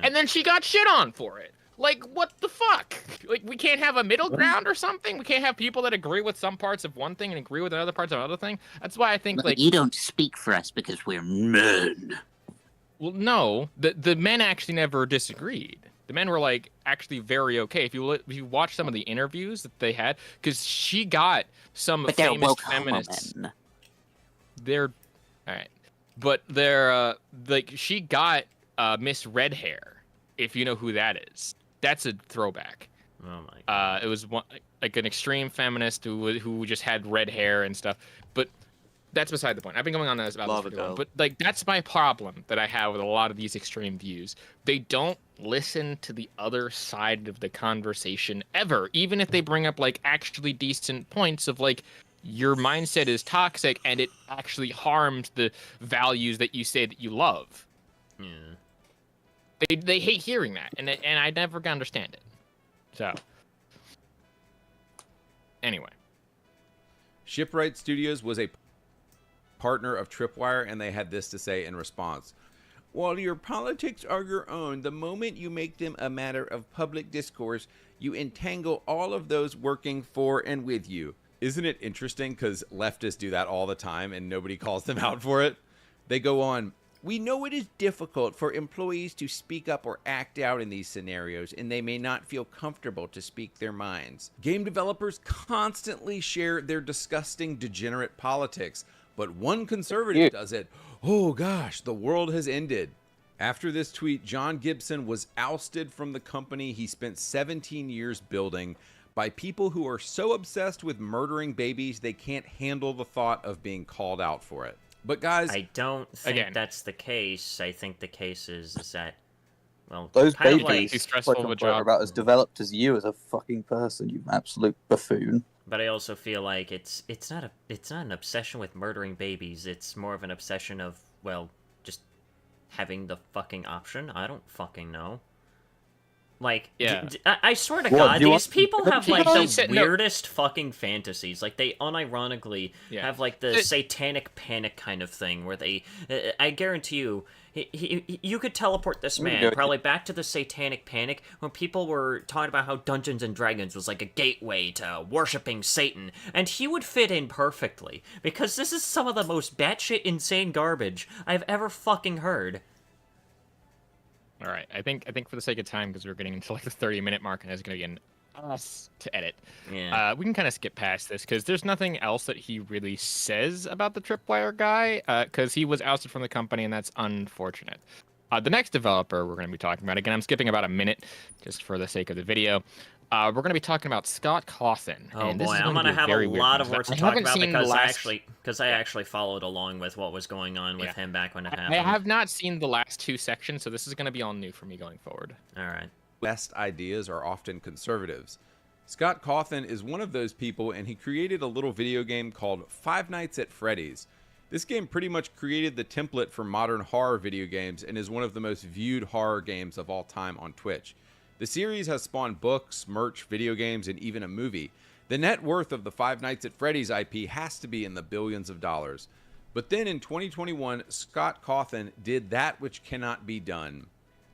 And then she got shit on for it. Like, what the fuck? Like, we can't have a middle ground or something? We can't have people that agree with some parts of one thing and agree with other parts of another thing? That's why I think, Well, like... You don't speak for us because we're men. Well, no. The men actually never disagreed. The men were, like, actually very okay. If you watch some of the interviews that they had, because she got some famous feminists. Men. They're all right, but they're like, she got Miss Red Hair, if you know who that is. That's a throwback. Oh my god. It was one, like an extreme feminist who just had red hair and stuff. But that's beside the point. I've been going on about this for too long. But, like, that's my problem that I have with a lot of these extreme views. They don't listen to the other side of the conversation ever, even if they bring up, like, actually decent points of, like, your mindset is toxic and it actually harms the values that you say that you love. Yeah. They hate hearing that, and I never can understand it. So, anyway. Shipwright Studios was a partner of Tripwire, and they had this to say in response. While your politics are your own, the moment you make them a matter of public discourse, you entangle all of those working for and with you. Isn't it interesting? Because leftists do that all the time, and nobody calls them out for it. They go on, we know it is difficult for employees to speak up or act out in these scenarios, and they may not feel comfortable to speak their minds. Game developers constantly share their disgusting, degenerate politics, but one conservative does it. Oh gosh, the world has ended. After this tweet, John Gibson was ousted from the company he spent 17 years building by people who are so obsessed with murdering babies they can't handle the thought of being called out for it. But guys, I don't think that's the case. I think the case is that, well, those kind babies of stressful of a job. are about as developed as you as a fucking person, you absolute buffoon. But I also feel like it's not an obsession with murdering babies. It's more of an obsession of, well, just having the fucking option. I don't fucking know. Like, I swear to God, these people have, like, the weirdest fucking fantasies. Like, they unironically have, like, the satanic panic kind of thing, where they... I guarantee you, you could teleport this man probably back to the satanic panic when people were talking about how Dungeons and Dragons was, like, a gateway to worshipping Satan, and he would fit in perfectly, because this is some of the most batshit insane garbage I've ever fucking heard. All right, I think for the sake of time, because we're getting into, like, the 30-minute mark, and it's going to get an us to edit. Yeah. We can kind of skip past this, because there's nothing else that he really says about the Tripwire guy, because he was ousted from the company, and that's unfortunate. The next developer we're going to be talking about, again, I'm skipping about a minute, just for the sake of the video. We're going to be talking about Scott Cawthon. Oh and boy, I'm going to have a lot of words to talk about because I actually followed along with what was going on with him back when it happened. I have not seen the last two sections, so this is going to be all new for me going forward. All right. Best ideas are often conservatives. Scott Cawthon is one of those people, and he created a little video game called Five Nights at Freddy's. This game pretty much created the template for modern horror video games and is one of the most viewed horror games of all time on Twitch. The series has spawned books, merch, video games, and even a movie. The net worth of the Five Nights at Freddy's IP has to be in the billions of dollars. But then in 2021, Scott Cawthon did that which cannot be done.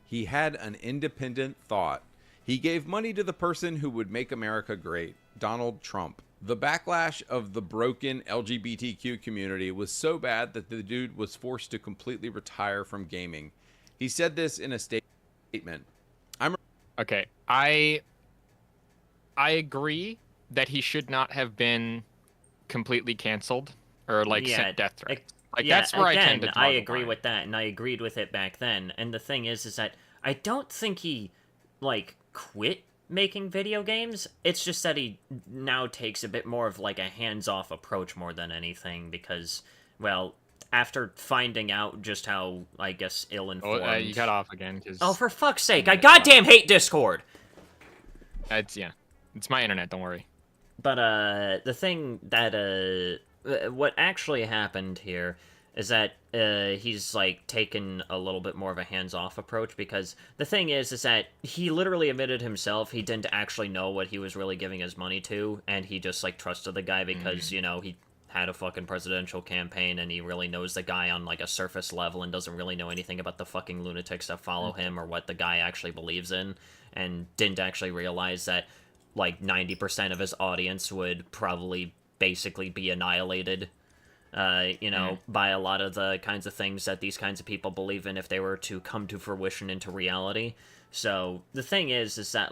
He had an independent thought. He gave money to the person who would make America great, Donald Trump. The backlash of the broken LGBTQ community was so bad that the dude was forced to completely retire from gaming. He said this in a statement. Okay, I agree that he should not have been completely canceled or sent death threats. That's where I tend to draw I the agree line. with that, and I agreed with it back then. And the thing is that I don't think he quit making video games. It's just that he now takes a bit more of a hands-off approach more than anything because, well, after finding out just how, I guess, ill-informed... Oh, you got off again. Oh, for fuck's sake, I goddamn hate Discord! It's my internet, don't worry. But, the thing that, what actually happened here is that, he's, taken a little bit more of a hands-off approach, because the thing is that he literally admitted himself he didn't actually know what he was really giving his money to, and he just, trusted the guy because, you know, he had a fucking presidential campaign, and he really knows the guy on, a surface level and doesn't really know anything about the fucking lunatics that follow him or what the guy actually believes in, and didn't actually realize that, 90% of his audience would probably basically be annihilated, you know, by a lot of the kinds of things that these kinds of people believe in if they were to come to fruition into reality. So, the thing is that,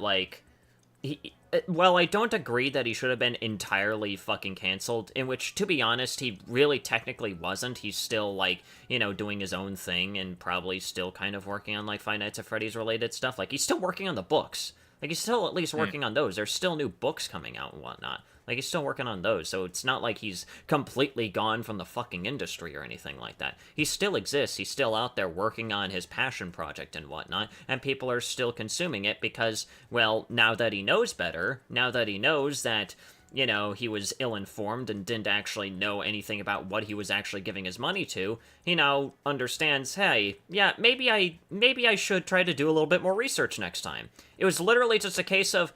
well, I don't agree that he should have been entirely fucking canceled, in which, to be honest, he really technically wasn't. He's still, you know, doing his own thing, and probably still kind of working on, Five Nights at Freddy's related stuff. He's still working on the books. He's still at least working on those. There's still new books coming out and whatnot. He's still working on those, so it's not like he's completely gone from the fucking industry or anything like that. He still exists. He's still out there working on his passion project and whatnot, and people are still consuming it because, well, now that he knows better, now that he knows that, you know, he was ill-informed and didn't actually know anything about what he was actually giving his money to, he now understands, hey, yeah, maybe I should try to do a little bit more research next time. It was literally just a case of,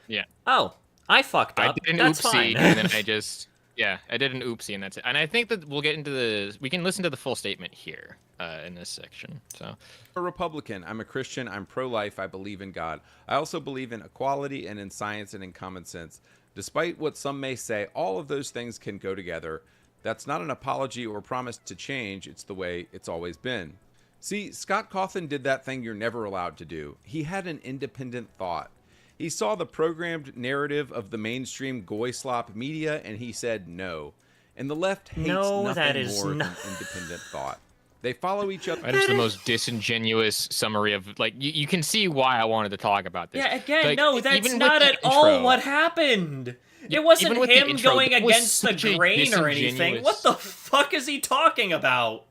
oh, I fucked up. I did an That's oopsie, fine. and then I did an oopsie, and that's it. And I think that we'll get into we can listen to the full statement here in this section. So, I'm a Republican. I'm a Christian. I'm pro-life. I believe in God. I also believe in equality and in science and in common sense. Despite what some may say, all of those things can go together. That's not an apology or promise to change. It's the way it's always been. See, Scott Cawthon did that thing you're never allowed to do. He had an independent thought. He saw the programmed narrative of the mainstream goy slop media, and he said no. And the left hates nothing more than independent thought. They follow each other. That is the most disingenuous summary of you can see why I wanted to talk about this. Yeah, again, no, that's not at all what happened. It wasn't him going against the grain or anything. What the fuck is he talking about?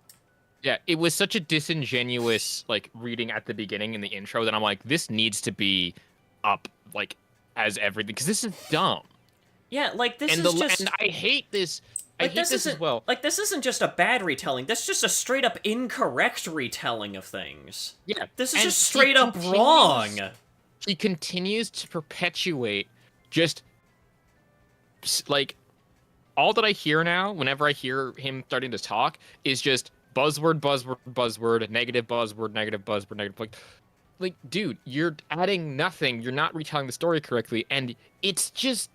Yeah, it was such a disingenuous reading at the beginning in the intro that I'm like, this needs to be up as everything because this is dumb. Yeah, and I hate this. I hate this as well. This isn't just a bad retelling. This is just a straight up incorrect retelling of things. Yeah, this is just straight up wrong. He continues to perpetuate just all that I hear now. Whenever I hear him starting to talk, is just buzzword, buzzword, buzzword, negative buzzword, negative buzzword, negative. Dude, you're adding nothing. You're not retelling the story correctly, and it's just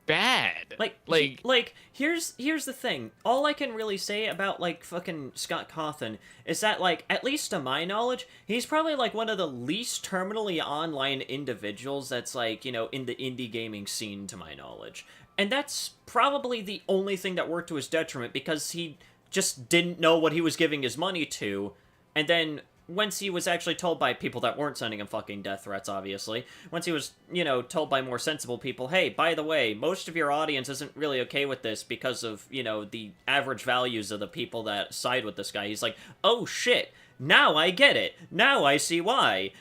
bad. Here's the thing. All I can really say about fucking Scott Cawthon is that at least to my knowledge, he's probably one of the least terminally online individuals that's you know, in the indie gaming scene to my knowledge. And that's probably the only thing that worked to his detriment because he just didn't know what he was giving his money to, and then once he was actually told by people that weren't sending him fucking death threats, obviously, once he was, you know, told by more sensible people, hey, by the way, most of your audience isn't really okay with this because of, you know, the average values of the people that side with this guy, he's like, oh shit, now I get it, now I see why.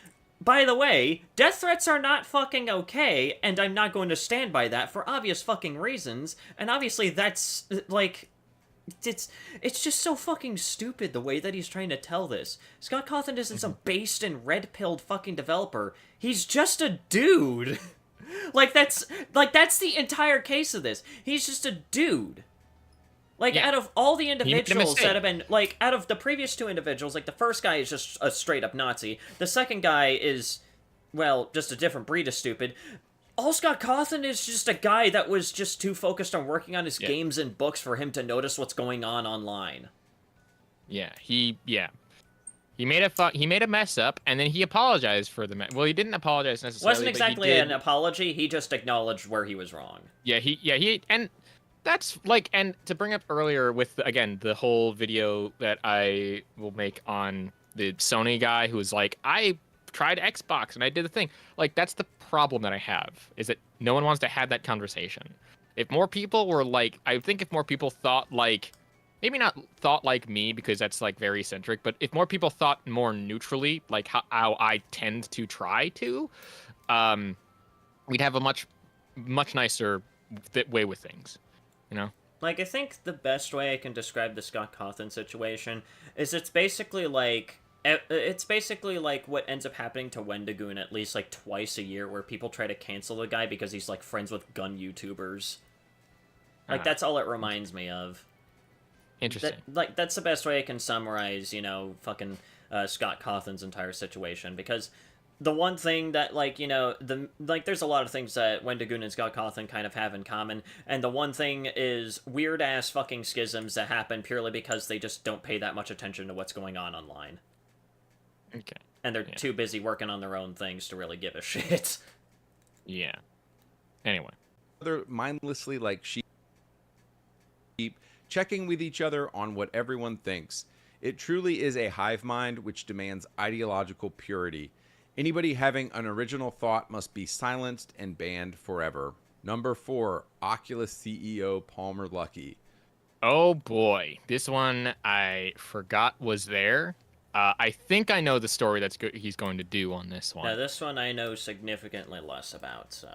By the way, death threats are not fucking okay, and I'm not going to stand by that for obvious fucking reasons, and obviously that's, it's just so fucking stupid the way that he's trying to tell this. Scott Cawthon isn't some based and red-pilled fucking developer. He's just a dude. that's the entire case of this. He's just a dude. Out of all the individuals that have been, out of the previous two individuals, the first guy is just a straight-up Nazi. The second guy is, well, just a different breed of stupid. All Scott Cawthon is just a guy that was just too focused on working on his games and books for him to notice what's going on online. He made a mess up, and then he apologized for the mess. Well, he didn't apologize necessarily. Wasn't exactly an apology. He just acknowledged where he was wrong. And that's and to bring up earlier with again the whole video that I will make on the Sony guy who was like, I tried Xbox and I did the thing. That's the problem that I have, is that no one wants to have that conversation. If more people were I think if more people thought maybe not thought like me, because that's very centric, but if more people thought more neutrally, how I tend to try to, we'd have a much nicer way with things, you know? I think the best way I can describe the Scott Cawthon situation is it's basically like what ends up happening to Wendigoon at least twice a year, where people try to cancel the guy because he's friends with gun YouTubers. That's all it reminds me of. Interesting. That's the best way I can summarize, fucking Scott Cawthon's entire situation, because the one thing that there's a lot of things that Wendigoon and Scott Cawthon kind of have in common, and the one thing is weird ass fucking schisms that happen purely because they just don't pay that much attention to what's going on online. Okay. And they're too busy working on their own things to really give a shit. Yeah. Anyway. They're mindlessly sheep, checking with each other on what everyone thinks. It truly is a hive mind which demands ideological purity. Anybody having an original thought must be silenced and banned forever. Number 4, Oculus CEO Palmer Luckey. Oh boy, this one I forgot was there. I think I know the story he's going to do on this one. Now, this one I know significantly less about, so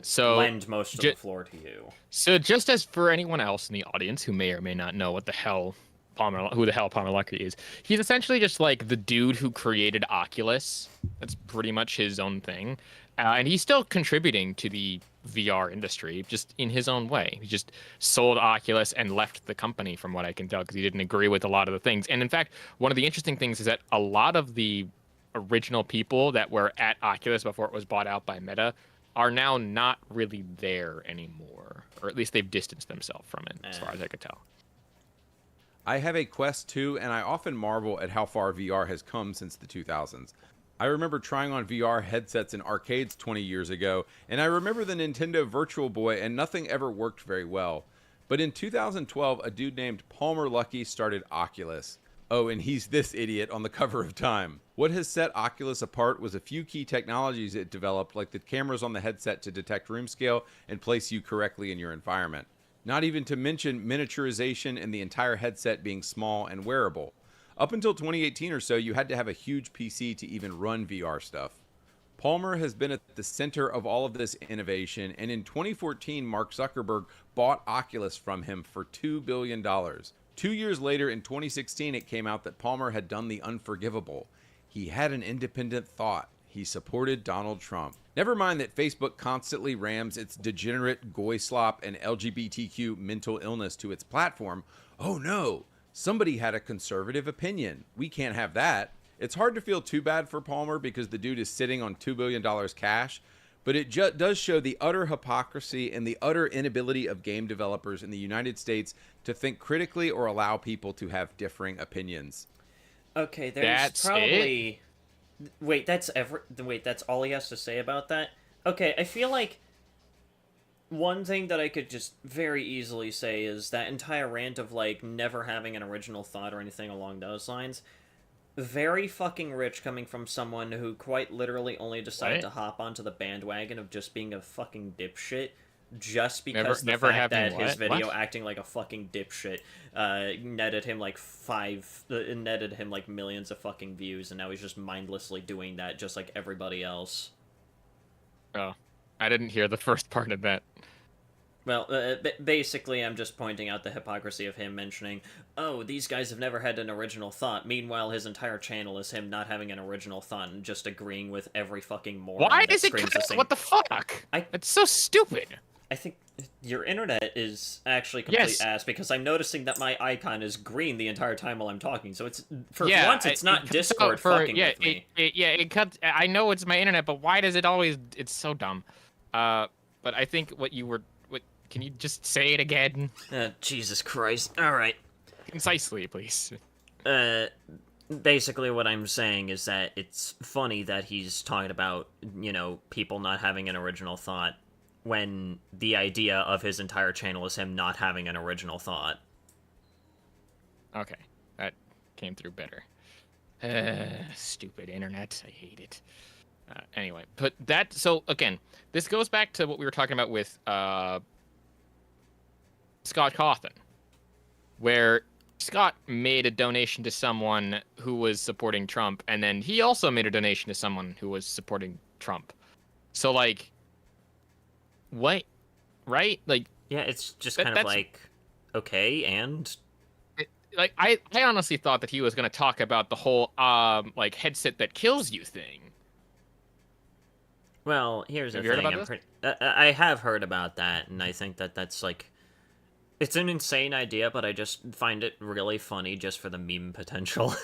so lend most of the floor to you. So just as for anyone else in the audience who may or may not know who the hell Palmer Luckey is, he's essentially just the dude who created Oculus. That's pretty much his own thing, and he's still contributing to the VR industry, just in his own way. He just sold Oculus and left the company, from what I can tell, because he didn't agree with a lot of the things. And in fact, one of the interesting things is that a lot of the original people that were at Oculus before it was bought out by Meta are now not really there anymore, or at least they've distanced themselves from it, as far as I could tell. I have a Quest 2, and I often marvel at how far VR has come since the 2000s. I remember trying on VR headsets in arcades 20 years ago, and I remember the Nintendo Virtual Boy, and nothing ever worked very well. But in 2012, a dude named Palmer Luckey started Oculus. Oh, and he's this idiot on the cover of Time. What has set Oculus apart was a few key technologies it developed, like the cameras on the headset to detect room scale and place you correctly in your environment. Not even to mention miniaturization and the entire headset being small and wearable. Up until 2018 or so, you had to have a huge PC to even run VR stuff. Palmer has been at the center of all of this innovation, and in 2014, Mark Zuckerberg bought Oculus from him for $2 billion. 2 years later, in 2016, it came out that Palmer had done the unforgivable. He had an independent thought. He supported Donald Trump. Never mind that Facebook constantly rams its degenerate goy slop and LGBTQ mental illness to its platform. Oh no! Somebody had a conservative opinion. We can't have that. It's hard to feel too bad for Palmer because the dude is sitting on $2 billion cash, but it does show the utter hypocrisy and the utter inability of game developers in the United States to think critically or allow people to have differing opinions. Okay, there's probably... Wait, that's all he has to say about that? Okay, I feel like one thing that I could just very easily say is that entire rant of, never having an original thought or anything along those lines. Very fucking rich coming from someone who quite literally only decided to hop onto the bandwagon of just being a fucking dipshit just because the fact that his video acting like a fucking dipshit netted him millions of fucking views, and now he's just mindlessly doing that just like everybody else. Oh, I didn't hear the first part of that. Well, basically, I'm just pointing out the hypocrisy of him mentioning, oh, these guys have never had an original thought. Meanwhile, his entire channel is him not having an original thought and just agreeing with every fucking moron Why that is it screams the same. What the fuck? It's so stupid. I think your internet is actually complete ass, because I'm noticing that my icon is green the entire time while I'm talking. So it's once it's not Discord fucking with me. It cuts. I know it's my internet, but why does it always? It's so dumb. But I think what you were. Can you just say it again? Jesus Christ! All right. Concisely, please. Basically what I'm saying is that it's funny that he's talking about, people not having an original thought, when the idea of his entire channel is him not having an original thought. Okay, that came through better. Stupid internet, I hate it. Anyway, but so again, this goes back to what we were talking about with Scott Cawthon, where Scott made a donation to someone who was supporting Trump, and then he also made a donation to someone who was supporting Trump. So, like, what? Right? Like, yeah, it's just kind of like, okay, and I honestly thought that he was going to talk about the whole like headset that kills you thing. Well, here's the thing. I have heard about that, and I think that that's like, it's an insane idea, but I just find it really funny just for the meme potential.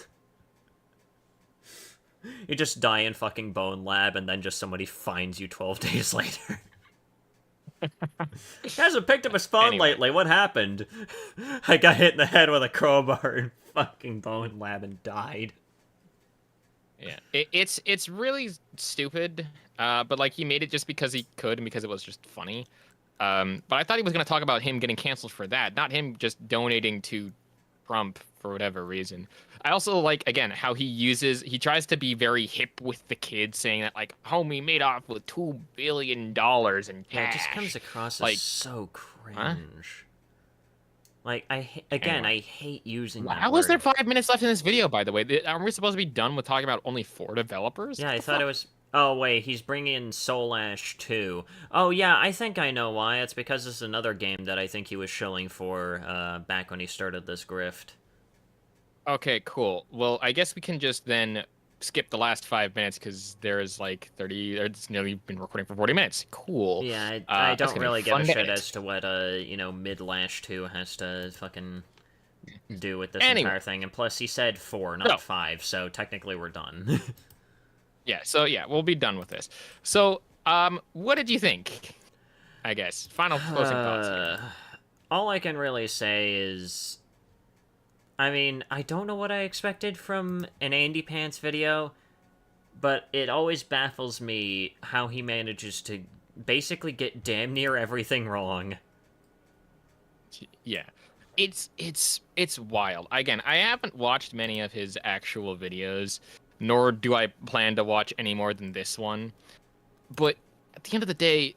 You just die in fucking Bone Lab, and then just somebody finds you 12 days later. He hasn't picked up his phone lately. What happened? I got hit in the head with a crowbar in fucking Bone Lab and died. Yeah, it's really stupid. But like, he made it just because he could and because it was just funny. But I thought he was going to talk about him getting canceled for that, not him just donating to Trump for whatever reason. I also like, again, how he tries to be very hip with the kids, saying that, like, homie made off with $2 billion in cash. Yeah, it just comes across like, as so cringe. Huh? Like, I hate using that How was there 5 minutes left in this video, by the way? Are we supposed to be done with talking about only 4 developers? Yeah, I thought it was... Oh, wait, he's bringing in Soul Ash 2. Oh, yeah, I think I know why. It's because it's another game that I think he was shilling for back when he started this grift. Okay, cool. Well, I guess we can just then skip the last 5 minutes, because there's like 30... It's nearly been recording for 40 minutes. Cool. Yeah, I don't really give a shit as to what, mid-Lash 2 has to fucking do with this entire thing. And plus, he said 4, not 5, so technically we're done. Yeah, so yeah, we'll be done with this. So, what did you think? I guess. Final closing thoughts here. All I can really say is, I mean, I don't know what I expected from an Andy Pants video, but it always baffles me how he manages to basically get damn near everything wrong. Yeah. It's wild. Again, I haven't watched many of his actual videos, nor do I plan to watch any more than this one. But at the end of the day,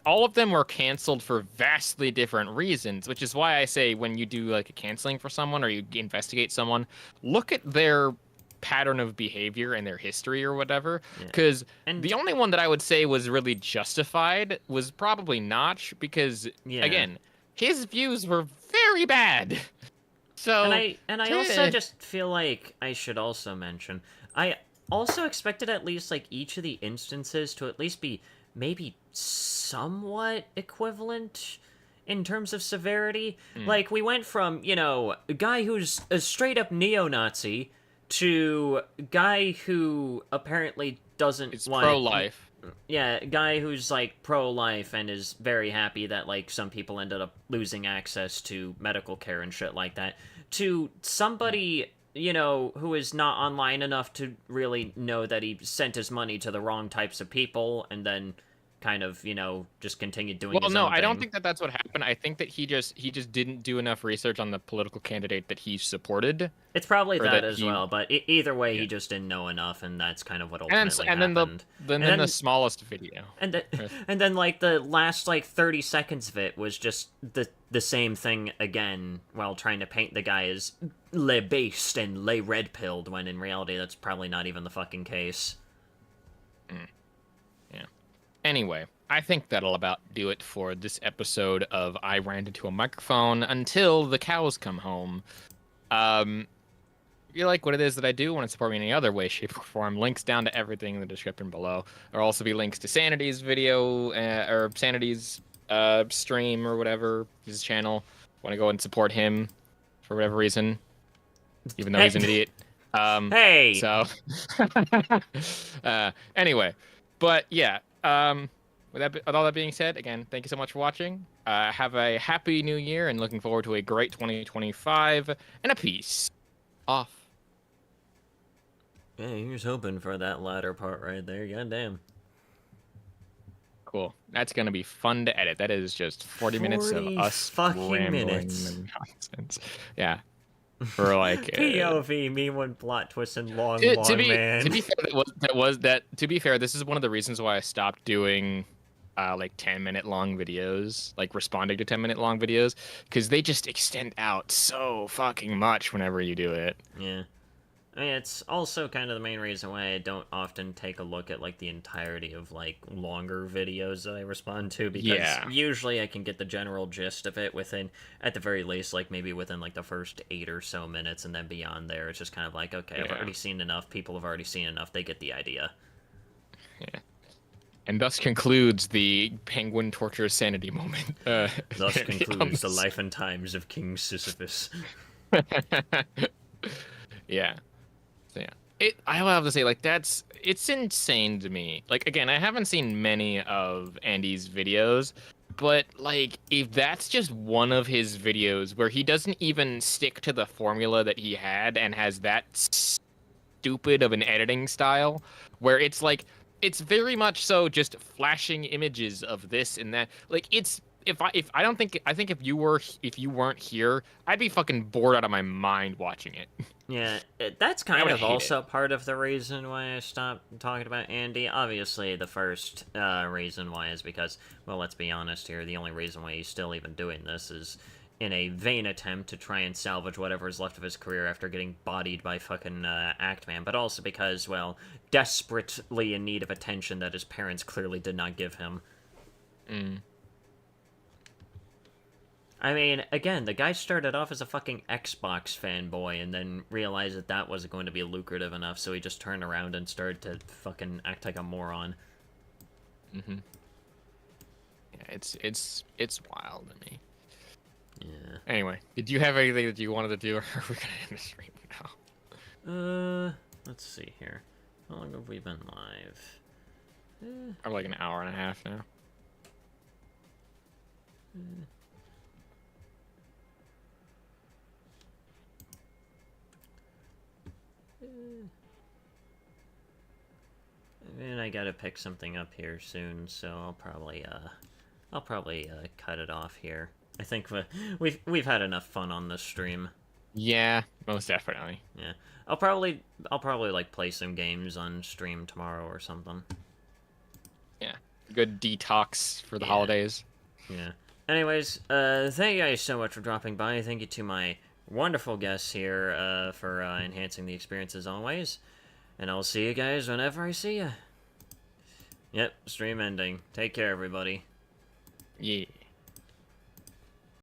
all of them were canceled for vastly different reasons, which is why I say when you do like a canceling for someone or you investigate someone, look at their pattern of behavior and their history or whatever. Because the only one that I would say was really justified was probably Notch, because, again, his views were very bad. So, and I also just feel like I should also mention, I also expected at least like each of the instances to at least be maybe somewhat equivalent in terms of severity. Like, we went from, a guy who's a straight up neo-Nazi to guy who apparently doesn't want... pro-life. Yeah, a guy who's, like, pro-life and is very happy that, like, some people ended up losing access to medical care and shit like that, to somebody, who is not online enough to really know that he sent his money to the wrong types of people, and then kind of, just continued doing his own thing. I don't think that that's what happened. I think that he just didn't do enough research on the political candidate that he supported. It's probably that as well, but either way, he just didn't know enough, and that's kind of what ultimately happened. Then the smallest video. And then, like, the last, like, 30 seconds of it was just the same thing again, while trying to paint the guy as le-based and le-red-pilled, when in reality that's probably not even the fucking case. Yeah. Anyway, I think that'll about do it for this episode of I Ran Into a Microphone until the cows come home. If you like what it is that I do, want to support me in any other way, shape, or form, links down to everything in the description below. There'll also be links to Sanity's video, or Sanity's stream, or whatever, his channel. Want to go and support him for whatever reason, even though he's an idiot. Hey! So, anyway, but yeah, with all that being said, again, thank you so much for watching. Have a happy new year, and looking forward to a great 2025, and a peace off. Yeah, here's hoping for that latter part right there. Goddamn. Cool. That's gonna be fun to edit. That is just 40 minutes of us fucking rambling minutes. and nonsense. Yeah. For like POV, me one plot twist and long to man. be fair, to be fair, this is one of the reasons why I stopped doing like 10-minute long videos, like responding to 10-minute long videos, because they just extend out so fucking much whenever you do it. Yeah. I mean, it's also kind of the main reason why I don't often take a look at, like, the entirety of, like, longer videos that I respond to, because usually I can get the general gist of it within, at the very least, like, maybe within, like, the first 8 or so minutes, and then beyond there, it's just kind of like, okay, I've already seen enough, people have already seen enough, they get the idea. Yeah. And thus concludes the penguin torture sanity moment. Thus concludes the life and times of King Sisyphus. Yeah. So yeah, I will have to say, like, it's insane to me. Like, again, I haven't seen many of Andy's videos, but like, if that's just one of his videos where he doesn't even stick to the formula that he had and has that stupid of an editing style, where it's like, it's very much so just flashing images of this and that. Like, it's I think if you weren't here, I'd be fucking bored out of my mind watching it. Yeah, that's kind of also part of the reason why I stopped talking about Andy. Obviously, the first reason why is because, well, let's be honest here, the only reason why he's still even doing this is in a vain attempt to try and salvage whatever is left of his career after getting bodied by fucking Actman, but also because, well, desperately in need of attention that his parents clearly did not give him. I mean, again, the guy started off as a fucking Xbox fanboy and then realized that that wasn't going to be lucrative enough, so he just turned around and started to fucking act like a moron. Yeah, it's wild to me. Yeah. Anyway, did you have anything that you wanted to do, or are we gonna end the stream now? Let's see here. How long have we been live? I'm like an hour and a half now. I mean, I gotta pick something up here soon, so I'll probably cut it off here. I think we've had enough fun on this stream. Yeah, most definitely. Yeah, I'll probably like play some games on stream tomorrow or something. Yeah, good detox for the holidays. Yeah. Anyways, thank you guys so much for dropping by. Thank you to my wonderful guests here for enhancing the experience as always. And I'll see you guys whenever I see you. Yep, stream ending. Take care, everybody. Yeah.